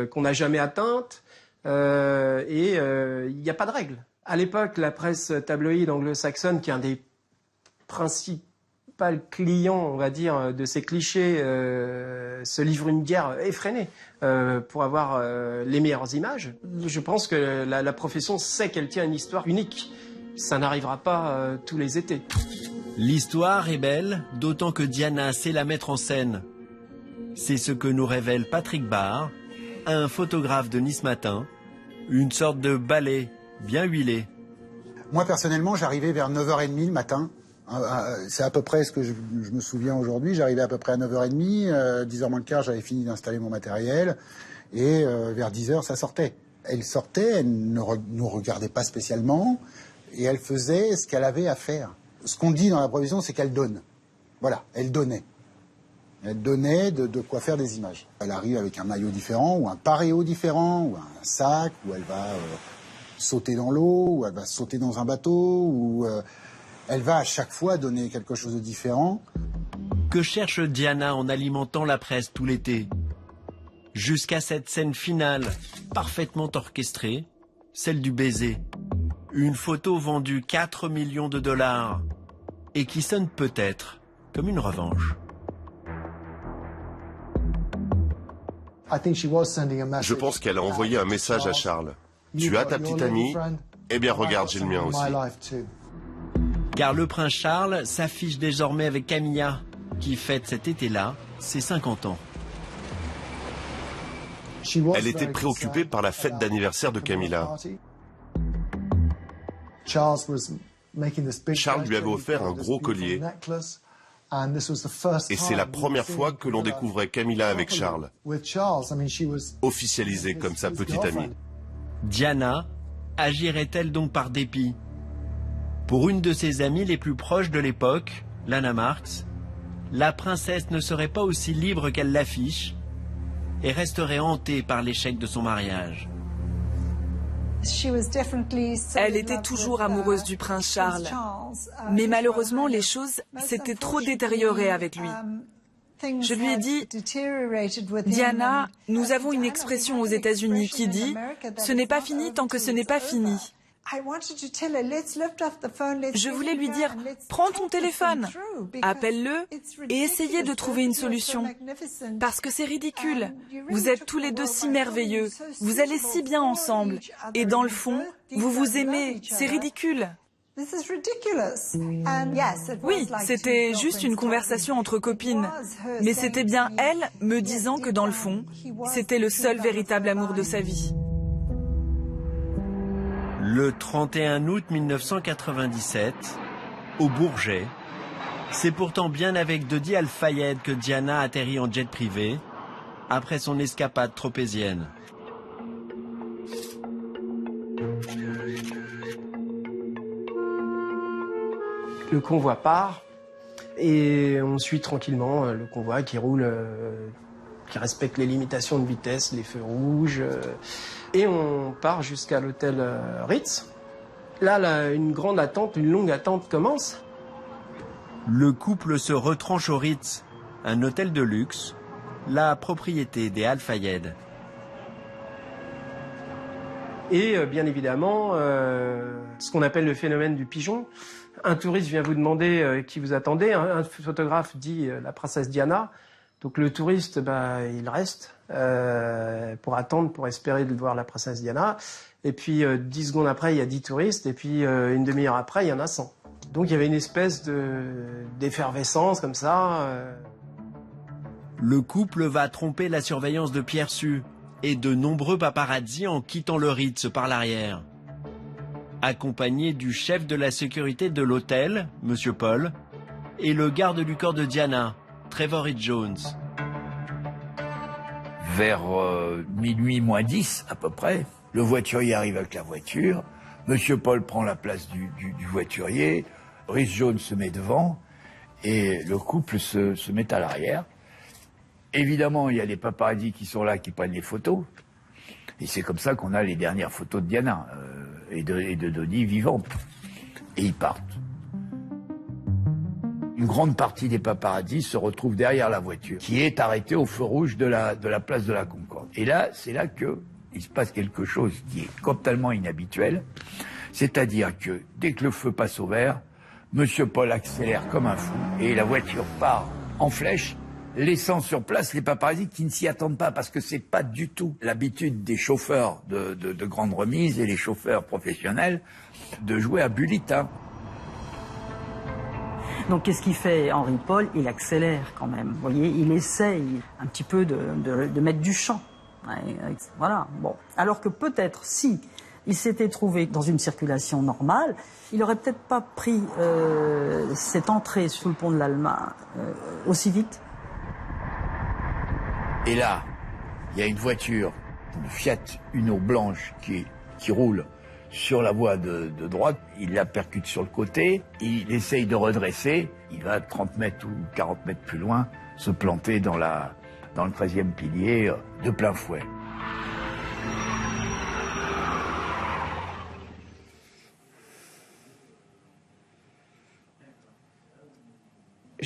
B: qu'on n'a jamais atteintes. Et il n'y a pas de règle. À l'époque, la presse tabloïde anglo-saxonne, qui est un des principaux clients, on va dire, de ces clichés, se livre une guerre effrénée pour avoir les meilleures images. Je pense que la profession sait qu'elle tient une histoire unique. Ça n'arrivera pas tous les étés.
A: L'histoire est belle, d'autant que Diana sait la mettre en scène. C'est ce que nous révèle Patrick Barr, un photographe de Nice Matin, une sorte de ballet bien huilé.
V: Moi personnellement, j'arrivais vers 9h30 le matin. C'est à peu près ce que je me souviens aujourd'hui. J'arrivais à peu près à 9h30, 10h moins le quart, j'avais fini d'installer mon matériel, et vers 10h, ça sortait. Elle sortait, elle ne nous regardait pas spécialement, et elle faisait ce qu'elle avait à faire. Ce qu'on dit dans la profession, c'est qu'elle donne. Voilà, elle donnait. Elle donnait de quoi faire des images. Elle arrive avec un maillot différent, ou un paréo différent, ou un sac, ou elle va sauter dans l'eau, ou elle va sauter dans un bateau, ou elle va à chaque fois donner quelque chose de différent.
A: Que cherche Diana en alimentant la presse tout l'été? Jusqu'à cette scène finale, parfaitement orchestrée, celle du baiser. Une photo vendue 4 millions de dollars et qui sonne peut-être comme une revanche.
L: Je pense qu'elle a envoyé un message à Charles. Tu as ta petite amie? Eh bien regarde, j'ai le mien aussi.
A: Car le prince Charles s'affiche désormais avec Camilla, qui fête cet été-là ses 50 ans.
L: Elle était préoccupée par la fête d'anniversaire de Camilla. Charles lui avait offert un gros collier. Et c'est la première fois que l'on découvrait Camilla avec Charles, officialisée comme sa petite amie.
A: Diana agirait-elle donc par dépit? Pour une de ses amies les plus proches de l'époque, Lana Marks, la princesse ne serait pas aussi libre qu'elle l'affiche et resterait hantée par l'échec de son mariage.
H: Elle était toujours amoureuse du prince Charles, mais malheureusement les choses s'étaient trop détériorées avec lui. Je lui ai dit, Diana, nous avons une expression aux États-Unis qui dit « Ce n'est pas fini tant que ce n'est pas fini ». Je voulais lui dire, prends ton téléphone, appelle-le et essayez de trouver une solution. Parce que c'est ridicule. Vous êtes tous les deux si merveilleux. Vous allez si bien ensemble. Et dans le fond, vous vous aimez. C'est ridicule. Oui, c'était juste une conversation entre copines. Mais c'était bien elle me disant que dans le fond, c'était le seul véritable amour de sa vie.
A: Le 31 août 1997, au Bourget, c'est pourtant bien avec Dodi Al-Fayed que Diana atterrit en jet privé, après son escapade tropézienne.
B: Le convoi part et on suit tranquillement le convoi qui roule, qui respecte les limitations de vitesse, les feux rouges. Et on part jusqu'à l'hôtel Ritz. Là, une grande attente, une longue attente commence.
A: Le couple se retranche au Ritz, un hôtel de luxe, la propriété des Al-Fayed.
B: Et bien évidemment, ce qu'on appelle le phénomène du pigeon. Un touriste vient vous demander qui vous attendez. Un photographe dit la princesse Diana. Donc le touriste, il reste pour attendre, pour espérer de voir la princesse Diana. Et puis 10 secondes après, il y a 10 touristes. Et puis une demi-heure après, il y en a 100. Donc il y avait une espèce d'effervescence comme ça.
A: Le couple va tromper la surveillance de Pierre Su et de nombreux paparazzis en quittant le Ritz par l'arrière. Accompagné du chef de la sécurité de l'hôtel, Monsieur Paul, et le garde du corps de Diana, Trevor Rhys Jones.
E: Vers minuit moins 10 à peu près, le voiturier arrive avec la voiture. Monsieur Paul prend la place du voiturier. Rhys Jones se met devant et le couple se met à l'arrière. Évidemment, il y a les paparazzis qui sont là, qui prennent les photos. Et c'est comme ça qu'on a les dernières photos de Diana et de Dodi vivantes. Et ils partent. Une grande partie des paparazzis se retrouvent derrière la voiture, qui est arrêtée au feu rouge de la place de la Concorde. Et là, c'est là qu'il se passe quelque chose qui est totalement inhabituel. C'est-à-dire que dès que le feu passe au vert, Monsieur Paul accélère comme un fou et la voiture part en flèche, laissant sur place les paparazzis qui ne s'y attendent pas, parce que c'est pas du tout l'habitude des chauffeurs de grande remise et les chauffeurs professionnels de jouer à Bulita.
I: Donc qu'est-ce qu'il fait Henri Paul? Il accélère quand même. Vous voyez, il essaye un petit peu de mettre du champ. Voilà. Bon. Alors que peut-être si il s'était trouvé dans une circulation normale, il n'aurait peut-être pas pris cette entrée sous le pont de l'Alma aussi vite.
E: Et là, il y a une voiture, une Fiat Uno blanche qui roule sur la voie de droite. Il la percute sur le côté, il essaye de redresser, il va 30 mètres ou 40 mètres plus loin se planter dans le 13e pilier de plein fouet.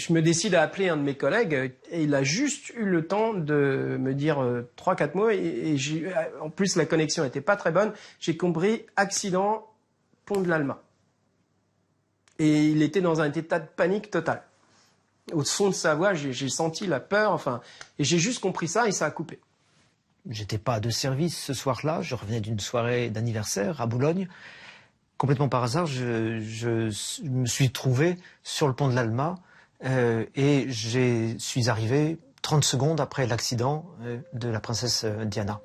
B: je me décide à appeler un de mes collègues et il a juste eu le temps de me dire 3-4 mots et en plus la connexion était pas très bonne. J'ai compris accident, pont de l'Alma. Et il était dans un état de panique totale. Au fond de sa voix, j'ai senti la peur, et j'ai juste compris ça et ça a coupé.
J: J'étais pas de service ce soir-là, je revenais d'une soirée d'anniversaire à Boulogne. Complètement par hasard, je me suis trouvé sur le pont de l'Alma et je suis arrivé 30 secondes après l'accident de la princesse Diana.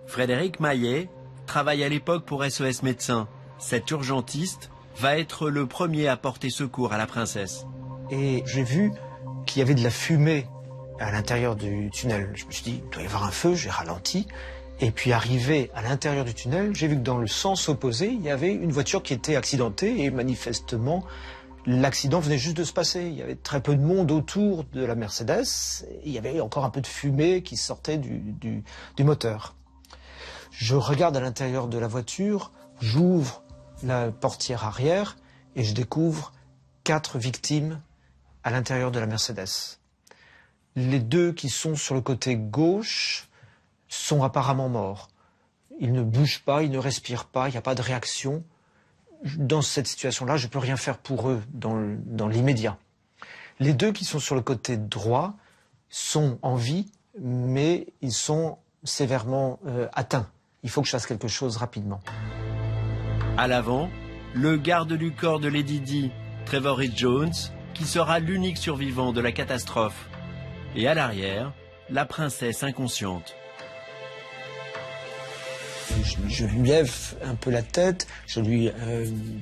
A: Frédéric Maillet travaille à l'époque pour SOS Médecins. Cet urgentiste va être le premier à porter secours à la princesse.
J: Et j'ai vu qu'il y avait de la fumée à l'intérieur du tunnel. Je me suis dit, il doit y avoir un feu, j'ai ralenti. Et puis arrivé à l'intérieur du tunnel, j'ai vu que dans le sens opposé, il y avait une voiture qui était accidentée et manifestement, l'accident venait juste de se passer. Il y avait très peu de monde autour de la Mercedes. Et il y avait encore un peu de fumée qui sortait du moteur. Je regarde à l'intérieur de la voiture, j'ouvre la portière arrière et je découvre 4 victimes à l'intérieur de la Mercedes. Les 2 qui sont sur le côté gauche sont apparemment morts. Ils ne bougent pas, ils ne respirent pas, il n'y a pas de réaction. Dans cette situation-là, je ne peux rien faire pour eux dans l'immédiat. Les 2 qui sont sur le côté droit sont en vie, mais ils sont sévèrement atteints. Il faut que je fasse quelque chose rapidement.
A: À l'avant, le garde du corps de Lady Di, Trevor Rhys-Jones, qui sera l'unique survivant de la catastrophe. Et à l'arrière, la princesse inconsciente.
J: Je lui lève un peu la tête, je lui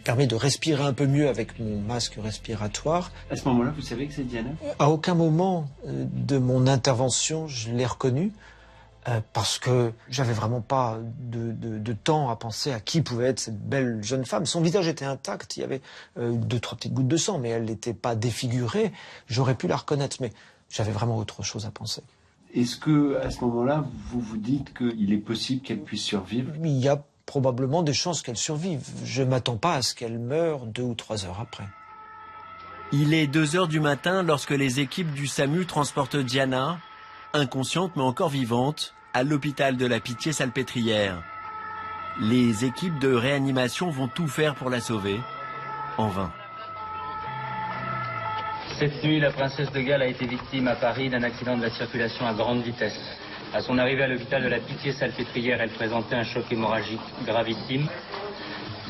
J: permets de respirer un peu mieux avec mon masque respiratoire.
A: À ce moment-là, vous savez que c'est Diana ?
J: À aucun moment de mon intervention, je l'ai reconnue, parce que j'avais vraiment pas de temps à penser à qui pouvait être cette belle jeune femme. Son visage était intact, il y avait 2-3 petites gouttes de sang, mais elle n'était pas défigurée. J'aurais pu la reconnaître, mais j'avais vraiment autre chose à penser.
A: Est-ce que, à ce moment-là, vous vous dites qu'il est possible qu'elle puisse survivre ?
J: Il y a probablement des chances qu'elle survive. Je m'attends pas à ce qu'elle meure 2 ou 3 heures après.
A: Il est 2 heures du matin lorsque les équipes du SAMU transportent Diana, inconsciente mais encore vivante, à l'hôpital de la Pitié-Salpêtrière. Les équipes de réanimation vont tout faire pour la sauver, en vain.
O: Cette nuit, la princesse de Galles a été victime à Paris d'un accident de la circulation à grande vitesse. À son arrivée à l'hôpital de la Pitié-Salpêtrière, elle présentait un choc hémorragique gravissime,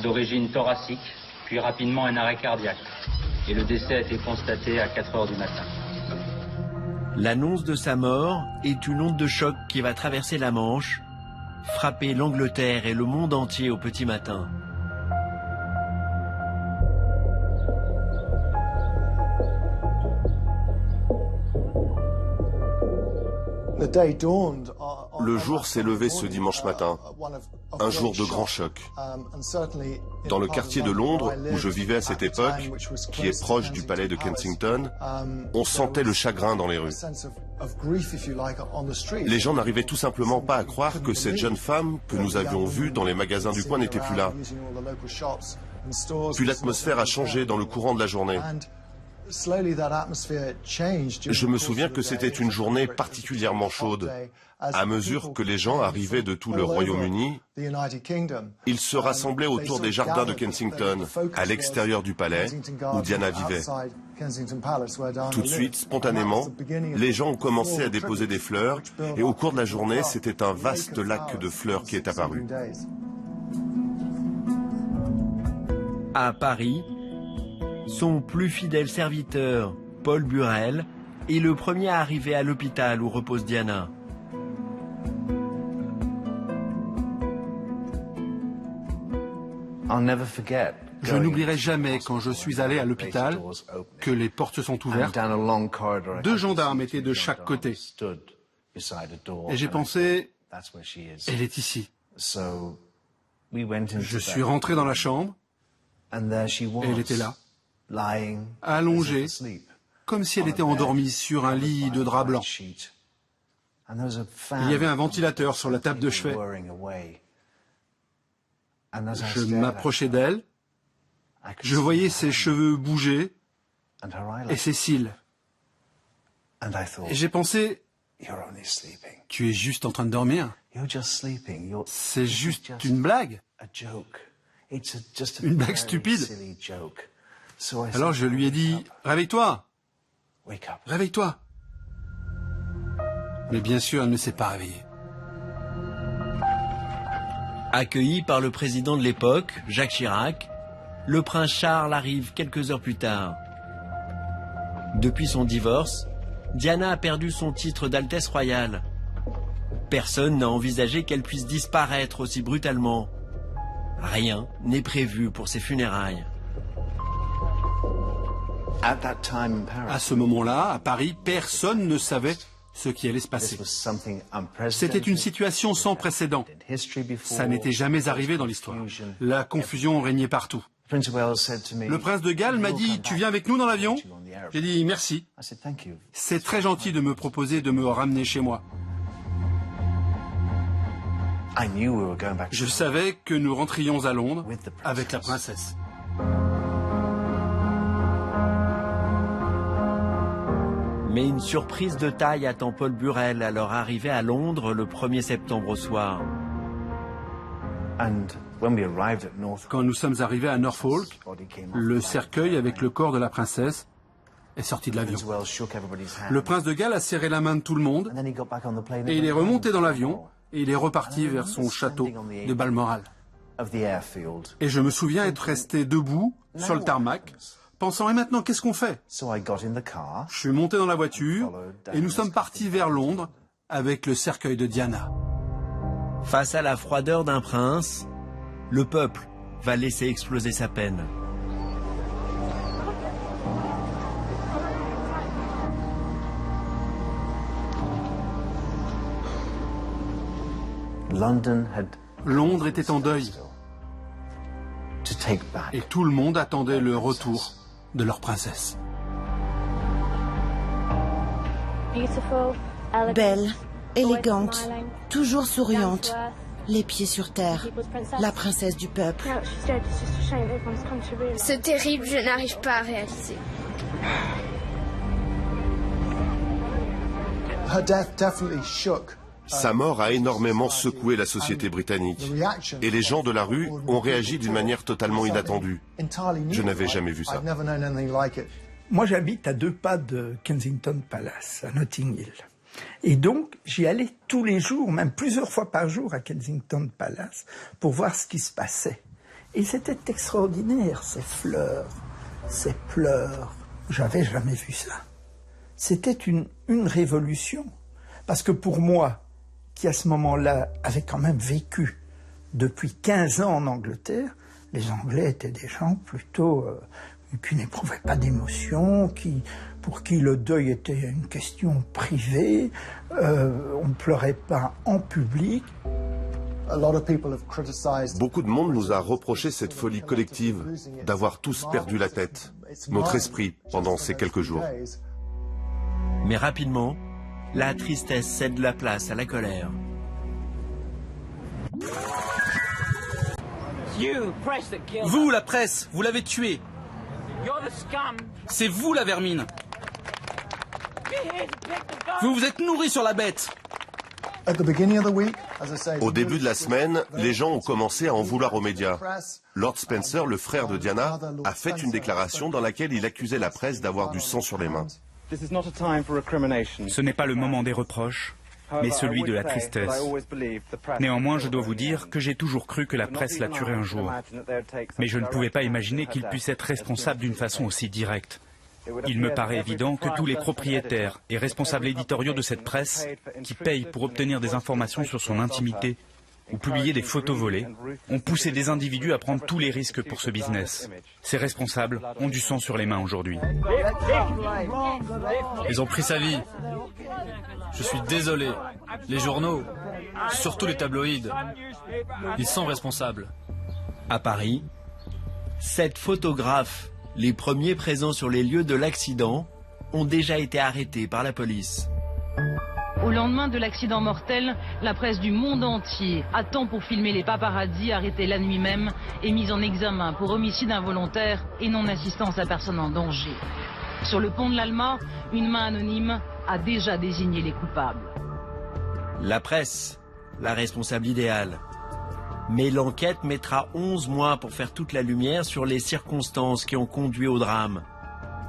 O: d'origine thoracique, puis rapidement un arrêt cardiaque. Et le décès a été constaté à 4 heures du matin.
A: L'annonce de sa mort est une onde de choc qui va traverser la Manche, frapper l'Angleterre et le monde entier au petit matin.
L: Le jour s'est levé ce dimanche matin, un jour de grand choc. Dans le quartier de Londres, où je vivais à cette époque, qui est proche du palais de Kensington, on sentait le chagrin dans les rues. Les gens n'arrivaient tout simplement pas à croire que cette jeune femme que nous avions vue dans les magasins du coin n'était plus là. Puis l'atmosphère a changé dans le courant de la journée. Je me souviens que c'était une journée particulièrement chaude. À mesure que les gens arrivaient de tout le Royaume-Uni, ils se rassemblaient autour des jardins de Kensington, à l'extérieur du palais, où Diana vivait. Tout de suite, spontanément, les gens ont commencé à déposer des fleurs, et au cours de la journée, c'était un vaste lac de fleurs qui est apparu.
A: À Paris, son plus fidèle serviteur, Paul Burel, est le premier à arriver à l'hôpital où repose Diana.
F: Je n'oublierai jamais quand je suis allé à l'hôpital que les portes se sont ouvertes. 2 gendarmes étaient de chaque côté. Et j'ai pensé, elle est ici. Je suis rentré dans la chambre et elle était là, allongée, comme si elle était endormie sur un lit de drap blanc. Il y avait un ventilateur sur la table de chevet. Je m'approchais d'elle, je voyais ses cheveux bouger et ses cils. Et j'ai pensé, tu es juste en train de dormir. C'est juste une blague. Une blague stupide. Alors je lui ai dit, réveille-toi. Réveille-toi. Mais bien sûr, elle ne s'est pas réveillée.
A: Accueilli par le président de l'époque, Jacques Chirac, le prince Charles arrive quelques heures plus tard. Depuis son divorce, Diana a perdu son titre d'Altesse royale. Personne n'a envisagé qu'elle puisse disparaître aussi brutalement. Rien n'est prévu pour ses funérailles.
F: À ce moment-là, à Paris, personne ne savait ce qui allait se passer. C'était une situation sans précédent. Ça n'était jamais arrivé dans l'histoire. La confusion régnait partout. Le prince de Galles m'a dit « Tu viens avec nous dans l'avion ?» J'ai dit « Merci. C'est très gentil de me proposer de me ramener chez moi. » Je savais que nous rentrions à Londres avec la princesse.
A: Mais une surprise de taille attend Paul Burrell à leur arrivée à Londres le 1er septembre au soir.
F: Quand nous sommes arrivés à Norfolk, le cercueil avec le corps de la princesse est sorti de l'avion. Le prince de Galles a serré la main de tout le monde et il est remonté dans l'avion et il est reparti vers son château de Balmoral. Et je me souviens être resté debout sur le tarmac, pensant, et maintenant, qu'est-ce qu'on fait? Je suis monté dans la voiture et nous sommes partis vers Londres avec le cercueil de Diana.
A: Face à la froideur d'un prince, le peuple va laisser exploser sa peine.
F: Londres était en deuil. Et tout le monde attendait le retour de leur princesse.
D: Belle, élégante, toujours souriante, les pieds sur terre, la princesse du peuple.
T: C'est terrible, je n'arrive pas à réaliser.
L: Sa mort a énormément secoué la société britannique. Et les gens de la rue ont réagi d'une manière totalement inattendue. Je n'avais jamais vu ça.
K: Moi, j'habite à 2 pas de Kensington Palace, à Notting Hill. Et donc, j'y allais tous les jours, même plusieurs fois par jour à Kensington Palace, pour voir ce qui se passait. Et c'était extraordinaire, ces fleurs, ces pleurs. J'avais jamais vu ça. C'était une révolution. Parce que pour moi, qui à ce moment-là avait quand même vécu depuis 15 ans en Angleterre, les Anglais étaient des gens plutôt qui n'éprouvaient pas d'émotion, pour qui le deuil était une question privée, on ne pleurait pas en public.
L: Beaucoup de monde nous a reproché cette folie collective, d'avoir tous perdu la tête, notre esprit pendant ces quelques jours.
A: Mais rapidement, la tristesse cède la place à la colère.
N: Vous, la presse, vous l'avez tué. C'est vous la vermine. Vous vous êtes nourris sur la bête.
L: Au début de la semaine, les gens ont commencé à en vouloir aux médias. Lord Spencer, le frère de Diana, a fait une déclaration dans laquelle il accusait la presse d'avoir du sang sur les mains.
P: Ce n'est pas le moment des reproches, mais celui de la tristesse. Néanmoins, je dois vous dire que j'ai toujours cru que la presse la tuerait un jour. Mais je ne pouvais pas imaginer qu'il puisse être responsable d'une façon aussi directe. Il me paraît évident que tous les propriétaires et responsables éditoriaux de cette presse, qui payent pour obtenir des informations sur son intimité ou publier des photos volées, ont poussé des individus à prendre tous les risques pour ce business. Ces responsables ont du sang sur les mains aujourd'hui.
W: Ils ont pris sa vie. Je suis désolé. Les journaux, surtout les tabloïds, ils sont responsables.
A: À Paris, 7 photographes, les premiers présents sur les lieux de l'accident, ont déjà été arrêtés par la police.
X: Au lendemain de l'accident mortel, la presse du monde entier attend pour filmer les paparazzis arrêtés la nuit même et mis en examen pour homicide involontaire et non-assistance à personne en danger. Sur le pont de l'Alma, une main anonyme a déjà désigné les coupables.
A: La presse, la responsable idéale. Mais l'enquête mettra 11 mois pour faire toute la lumière sur les circonstances qui ont conduit au drame.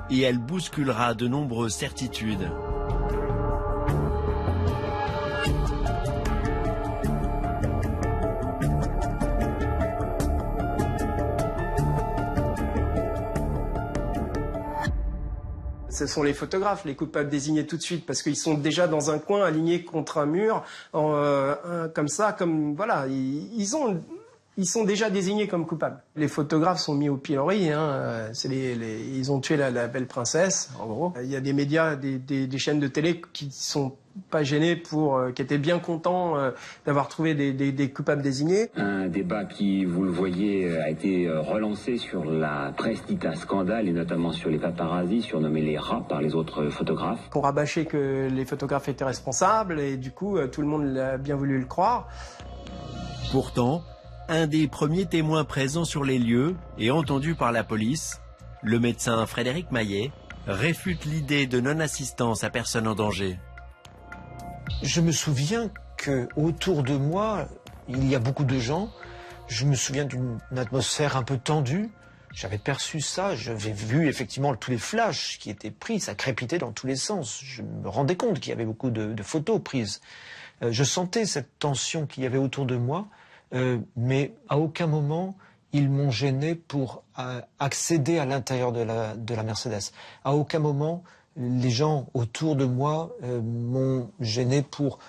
A: Et elle bousculera de nombreuses certitudes.
B: Ce sont les photographes, les coupables désignés tout de suite, parce qu'ils sont déjà dans un coin, alignés contre un mur, comme ça, comme voilà, ils sont déjà désignés comme coupables. Les photographes sont mis au pilori, hein, ils ont tué la belle princesse, en gros. Il y a des médias, des chaînes de télé qui sont pas gênés qui étaient bien contents d'avoir trouvé des coupables désignés.
C: Un débat qui, vous le voyez, a été relancé sur la presse dite à scandale et notamment sur les paparazzis, surnommés les rats par les autres photographes.
B: On rabâchait que les photographes étaient responsables et du coup tout le monde a bien voulu le croire.
A: Pourtant, un des premiers témoins présents sur les lieux et entendu par la police, le médecin Frédéric Maillet, réfute l'idée de non-assistance à personne en danger.
J: Je me souviens qu'autour de moi, il y a beaucoup de gens. Je me souviens d'une atmosphère un peu tendue. J'avais perçu ça, j'avais vu effectivement tous les flashs qui étaient pris, ça crépitait dans tous les sens. Je me rendais compte qu'il y avait beaucoup de photos prises. Je sentais cette tension qu'il y avait autour de moi, mais à aucun moment ils m'ont gêné pour accéder à l'intérieur de la Mercedes. À aucun moment les gens autour de moi m'ont gêné pour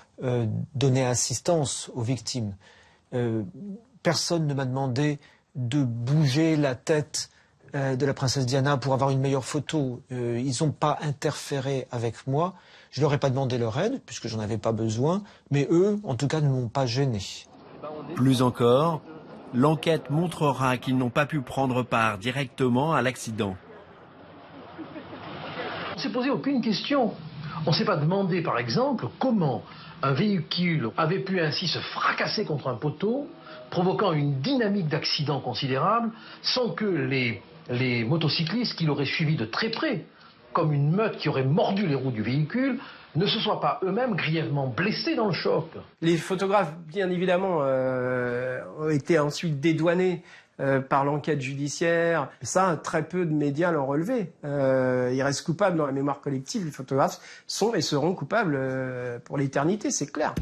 J: donner assistance aux victimes. Personne ne m'a demandé de bouger la tête de la princesse Diana pour avoir une meilleure photo. Ils n'ont pas interféré avec moi. Je leur ai pas demandé leur aide, puisque j'en avais pas besoin, mais eux, en tout cas, ne m'ont pas gêné.
A: Plus encore, l'enquête montrera qu'ils n'ont pas pu prendre part directement à l'accident.
M: On ne s'est posé aucune question. On ne s'est pas demandé, par exemple, comment un véhicule avait pu ainsi se fracasser contre un poteau, provoquant une dynamique d'accident considérable, sans que les motocyclistes qui l'auraient suivi de très près, comme une meute qui aurait mordu les roues du véhicule, ne se soient pas eux-mêmes grièvement blessés dans le choc.
B: Les photographes, bien évidemment, ont été ensuite dédouanés par l'enquête judiciaire. Ça, très peu de médias l'ont relevé. Ils restent coupables dans la mémoire collective. Les photographes sont et seront coupables pour l'éternité, c'est clair.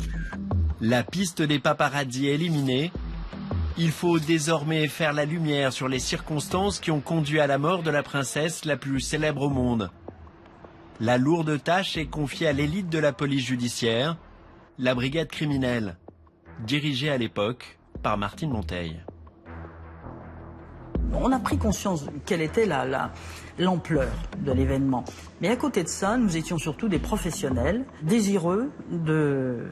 A: La piste des paparazzis éliminée, il faut désormais faire la lumière sur les circonstances qui ont conduit à la mort de la princesse la plus célèbre au monde. La lourde tâche est confiée à l'élite de la police judiciaire, la brigade criminelle, dirigée à l'époque par Martine Monteil.
I: On a pris conscience quelle était l'ampleur de l'événement. Mais à côté de ça, nous étions surtout des professionnels, désireux de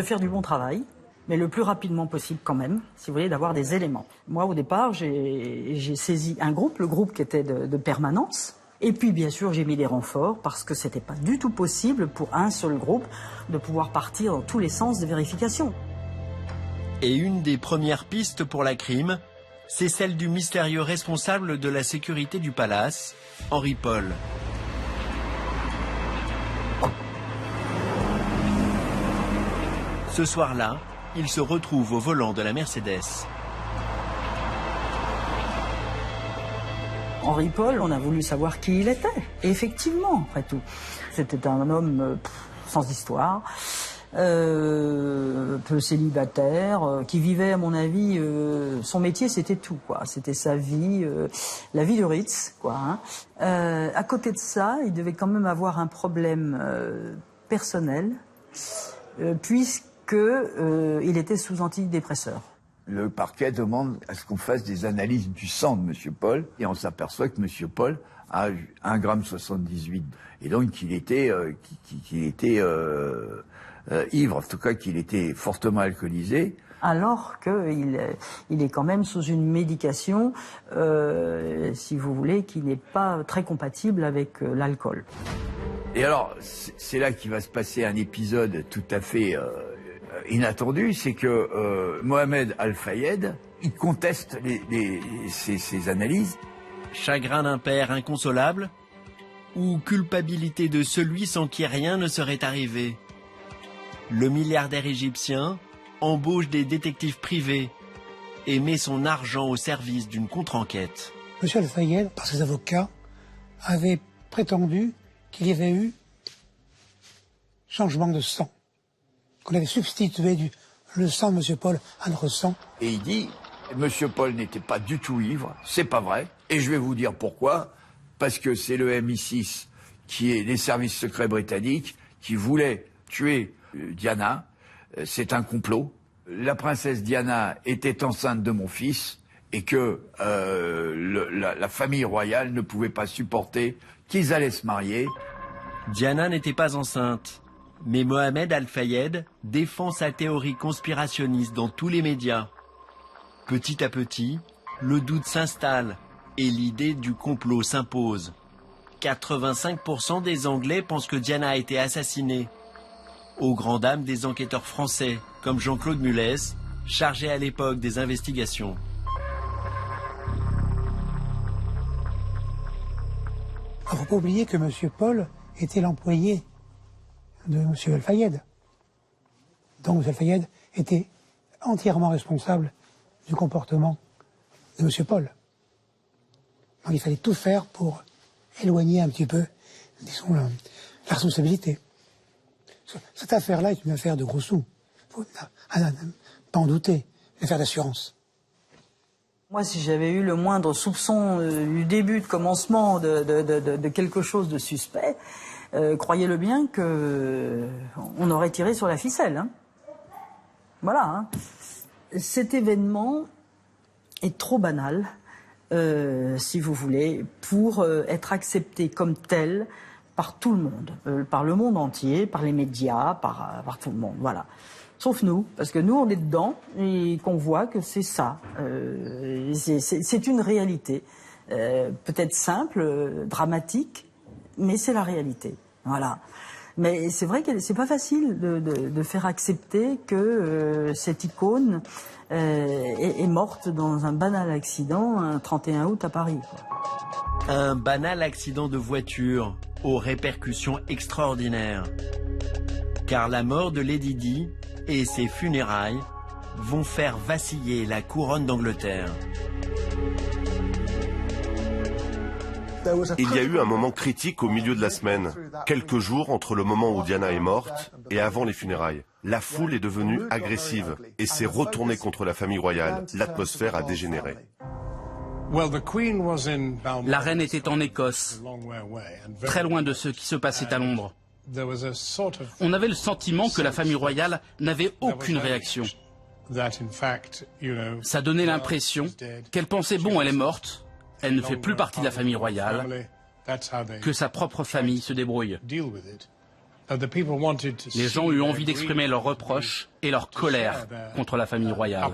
I: faire du bon travail, mais le plus rapidement possible quand même, si vous voulez, d'avoir des éléments. Moi, au départ, j'ai saisi un groupe, le groupe qui était de permanence, et puis bien sûr, j'ai mis des renforts, parce que c'était pas du tout possible pour un seul groupe de pouvoir partir dans tous les sens de vérification.
A: Et une des premières pistes pour la crime, c'est celle du mystérieux responsable de la sécurité du palace, Henri Paul. Ce soir-là, il se retrouve au volant de la Mercedes.
I: Henri Paul, on a voulu savoir qui il était. Et effectivement, après tout, c'était un homme sans histoire, peu célibataire, qui vivait, à mon avis, son métier, c'était tout, quoi. C'était sa vie, la vie de Ritz, quoi. Hein. À côté de ça, il devait quand même avoir un problème personnel, puisqu'il était sous antidépresseur.
E: Le parquet demande à ce qu'on fasse des analyses du sang de M. Paul, et on s'aperçoit que M. Paul a 1,78 g. Et donc qu'il était ivre, en tout cas qu'il était fortement alcoolisé.
I: Alors qu'il est quand même sous une médication, si vous voulez, qui n'est pas très compatible avec l'alcool.
E: Et alors, c'est là qu'il va se passer un épisode tout à fait inattendu, c'est que Mohamed Al-Fayed, il conteste ces analyses.
A: Chagrin d'un père inconsolable, ou culpabilité de celui sans qui rien ne serait arrivé? Le milliardaire égyptien embauche des détectives privés et met son argent au service d'une contre-enquête.
G: M. Al-Fayed, par ses avocats, avait prétendu qu'il y avait eu changement de sang, qu'on avait substitué le sang de M. Paul à notre sang.
E: Et il dit, M. Paul n'était pas du tout ivre, c'est pas vrai, et je vais vous dire pourquoi, parce que c'est le MI6, qui est les services secrets britanniques, qui voulait tuer Diana, c'est un complot. La princesse Diana était enceinte de mon fils, et que la famille royale ne pouvait pas supporter qu'ils allaient se marier.
A: Diana n'était pas enceinte, mais Mohamed Al-Fayed défend sa théorie conspirationniste dans tous les médias. Petit à petit, le doute s'installe et l'idée du complot s'impose. 85% des Anglais pensent que Diana a été assassinée. Aux grandes dames des enquêteurs français, comme Jean-Claude Mulès, chargé à l'époque des investigations.
G: Il ne faut pas oublier que M. Paul était l'employé de M. Al-Fayed. Donc M. Al-Fayed était entièrement responsable du comportement de M. Paul. Donc il fallait tout faire pour éloigner un petit peu, disons, la responsabilité. Cette affaire-là est une affaire de gros sous. Il ne faut pas en douter, une affaire d'assurance.
I: Moi, si j'avais eu le moindre soupçon du début, de commencement de quelque chose de suspect, croyez-le bien qu'on aurait tiré sur la ficelle. Hein. Voilà. Hein. Cet événement est trop banal, si vous voulez, pour être accepté comme tel par tout le monde, par le monde entier, par les médias, par tout le monde. Voilà. Sauf nous, parce que nous, on est dedans et qu'on voit que c'est ça. C'est une réalité. Peut-être simple, dramatique, mais c'est la réalité. Voilà. Mais c'est vrai que c'est pas facile de faire accepter que cette icône est morte dans un banal accident un 31 août à Paris. Quoi.
A: Un banal accident de voiture aux répercussions extraordinaires. Car la mort de Lady Di et ses funérailles vont faire vaciller la couronne d'Angleterre.
L: Il y a eu un moment critique au milieu de la semaine, quelques jours entre le moment où Diana est morte et avant les funérailles. La foule est devenue agressive et s'est retournée contre la famille royale. L'atmosphère a dégénéré.
N: La reine était en Écosse, très loin de ce qui se passait à Londres. On avait le sentiment que la famille royale n'avait aucune réaction. Ça donnait l'impression qu'elle pensait, bon, elle est morte, elle ne fait plus partie de la famille royale, que sa propre famille se débrouille. Les gens ont eu envie d'exprimer leurs reproches et leur colère contre la famille royale.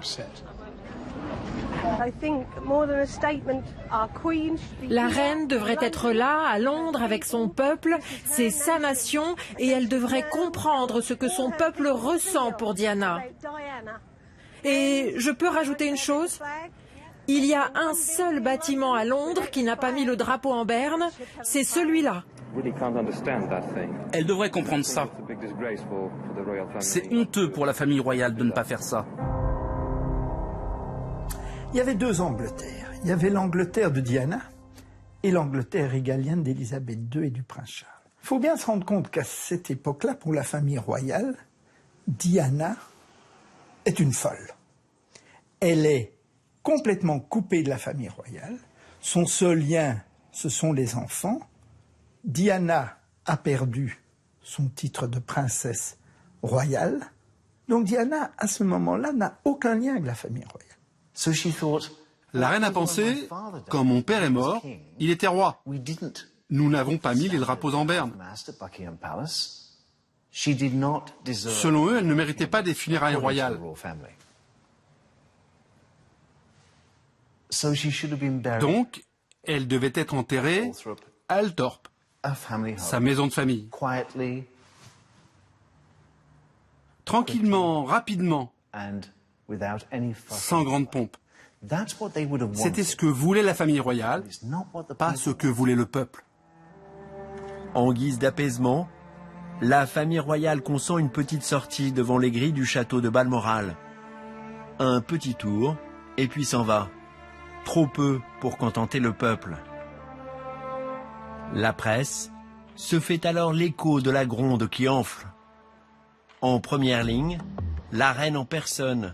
R: La reine devrait être là, à Londres, avec son peuple, c'est sa nation, et elle devrait comprendre ce que son peuple ressent pour Diana. Et je peux rajouter une chose ? Il y a un seul bâtiment à Londres qui n'a pas mis le drapeau en berne, c'est celui-là.
N: Elle devrait comprendre ça. C'est honteux pour la famille royale de ne pas faire ça.
K: Il y avait deux Angleterres. Il y avait l'Angleterre de Diana et l'Angleterre régalienne d'Élisabeth II et du prince Charles. Il faut bien se rendre compte qu'à cette époque-là, pour la famille royale, Diana est une folle. Elle est complètement coupée de la famille royale. Son seul lien, ce sont les enfants. Diana a perdu son titre de princesse royale. Donc Diana, à ce moment-là, n'a aucun lien avec la famille royale.
F: La reine a pensé, quand mon père est mort, il était roi. Nous n'avons pas mis les drapeaux en berne. Selon eux, elle ne méritait pas des funérailles royales. Donc, elle devait être enterrée à Althorp, sa maison de famille. Tranquillement, rapidement, sans grande pompe. C'était ce que voulait la famille royale, pas ce que voulait le peuple.
A: En guise d'apaisement, la famille royale consent une petite sortie devant les grilles du château de Balmoral. Un petit tour, et puis s'en va. Trop peu pour contenter le peuple. La presse se fait alors l'écho de la gronde qui enfle. En première ligne, la reine en personne.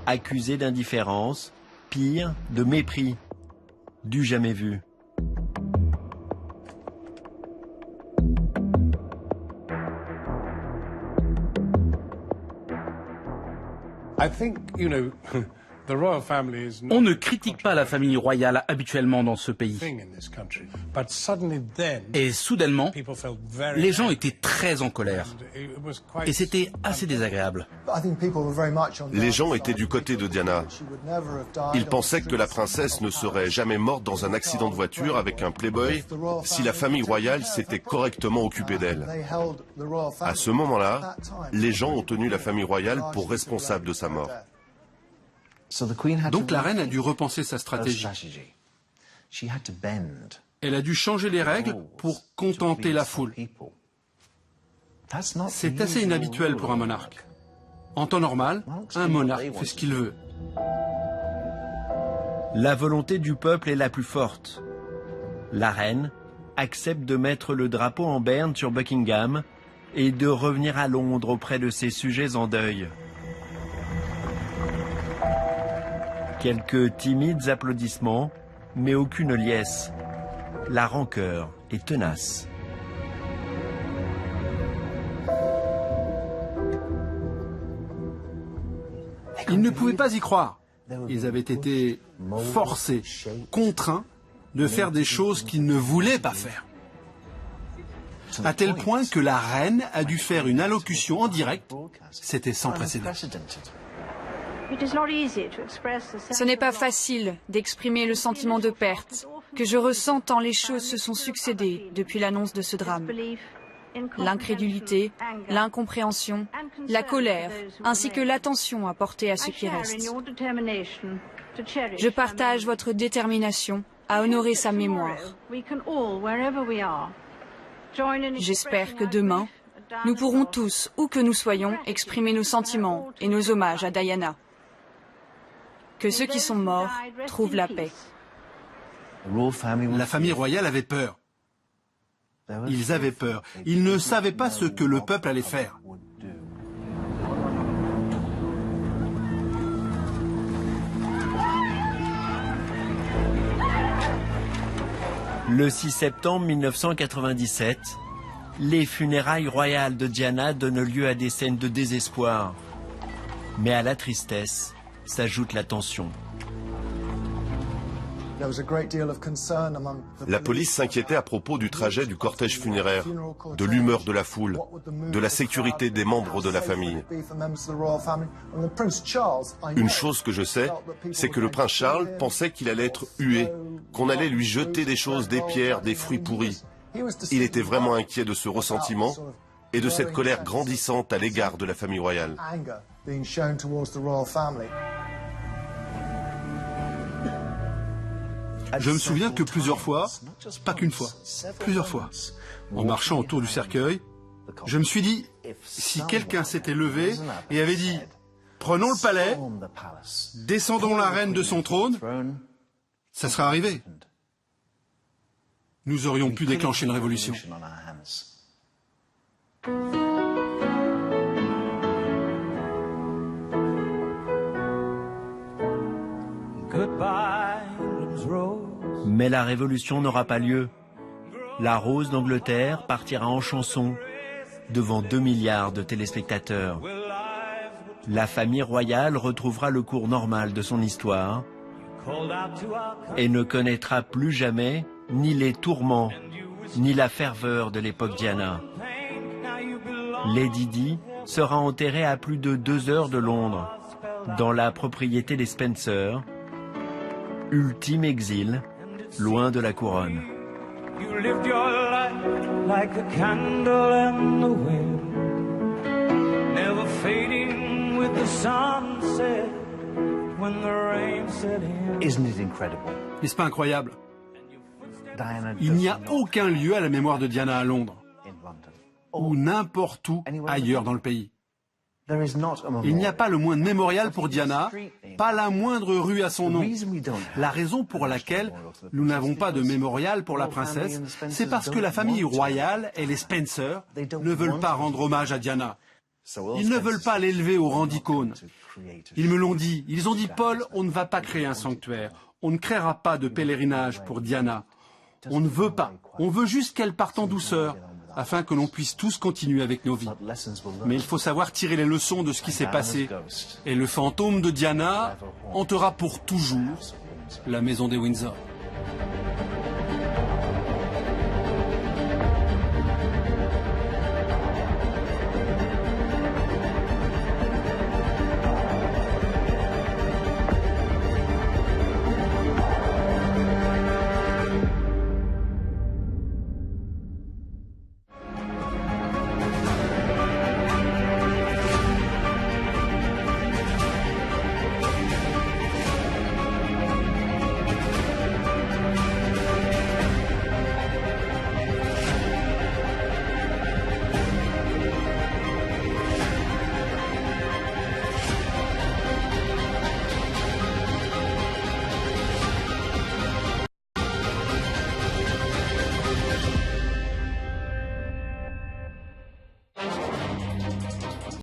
A: Accusée d'indifférence, pire, de mépris. Du jamais vu.
N: On ne critique pas la famille royale habituellement dans ce pays. Et soudainement, les gens étaient très en colère. Et c'était assez désagréable.
L: Les gens étaient du côté de Diana. Ils pensaient que la princesse ne serait jamais morte dans un accident de voiture avec un playboy si la famille royale s'était correctement occupée d'elle. À ce moment-là, les gens ont tenu la famille royale pour responsable de sa mort.
F: Donc la reine a dû repenser sa stratégie. Elle a dû changer les règles pour contenter la foule. C'est assez inhabituel pour un monarque. En temps normal, un monarque fait ce qu'il veut.
A: La volonté du peuple est la plus forte. La reine accepte de mettre le drapeau en berne sur Buckingham et de revenir à Londres auprès de ses sujets en deuil. Quelques timides applaudissements, mais aucune liesse. La rancœur est tenace.
F: Ils ne pouvaient pas y croire. Ils avaient été forcés, contraints de faire des choses qu'ils ne voulaient pas faire. À tel point que la reine a dû faire une allocution en direct. C'était sans précédent.
Q: Ce n'est pas facile d'exprimer le sentiment de perte que je ressens tant les choses se sont succédées depuis l'annonce de ce drame. L'incrédulité, l'incompréhension, la colère, ainsi que l'attention apportée à ce qui reste. Je partage votre détermination à honorer sa mémoire. J'espère que demain, nous pourrons tous, où que nous soyons, exprimer nos sentiments et nos hommages à Diana. Que ceux qui sont morts trouvent la paix.
F: La famille royale avait peur. Ils avaient peur. Ils ne savaient pas ce que le peuple allait faire.
A: Le 6 septembre 1997, les funérailles royales de Diana donnent lieu à des scènes de désespoir. Mais à la tristesse s'ajoute la tension.
L: La police s'inquiétait à propos du trajet du cortège funéraire, de l'humeur de la foule, de la sécurité des membres de la famille. Une chose que je sais, c'est que le prince Charles pensait qu'il allait être hué, qu'on allait lui jeter des choses, des pierres, des fruits pourris. Il était vraiment inquiet de ce ressentiment et de cette colère grandissante à l'égard de la famille royale.
F: Je me souviens que plusieurs fois, pas qu'une fois, plusieurs fois, en marchant autour du cercueil, je me suis dit, si quelqu'un s'était levé et avait dit « Prenons le palais, descendons la reine de son trône », ça serait arrivé. Nous aurions pu déclencher une révolution.
A: Mais la révolution n'aura pas lieu. La Rose d'Angleterre partira en chanson devant 2 milliards de téléspectateurs. La famille royale retrouvera le cours normal de son histoire et ne connaîtra plus jamais ni les tourments, ni la ferveur de l'époque Diana. Lady Di sera enterrée à plus de 2 heures de Londres, dans la propriété des Spencer, ultime exil, loin de la couronne.
F: N'est-ce pas incroyable? Il n'y a aucun lieu à la mémoire de Diana à Londres, ou n'importe où ailleurs dans le pays. Il n'y a pas le moindre mémorial pour Diana, pas la moindre rue à son nom. La raison pour laquelle nous n'avons pas de mémorial pour la princesse, c'est parce que la famille royale et les Spencer ne veulent pas rendre hommage à Diana. Ils ne veulent pas l'élever au rang d'icône. Ils me l'ont dit. Ils ont dit, Paul, on ne va pas créer un sanctuaire. On ne créera pas de pèlerinage pour Diana. On ne veut pas. On veut juste qu'elle parte en douceur, afin que l'on puisse tous continuer avec nos vies. Mais il faut savoir tirer les leçons de ce qui s'est passé. Et le fantôme de Diana hantera pour toujours la maison des Windsor.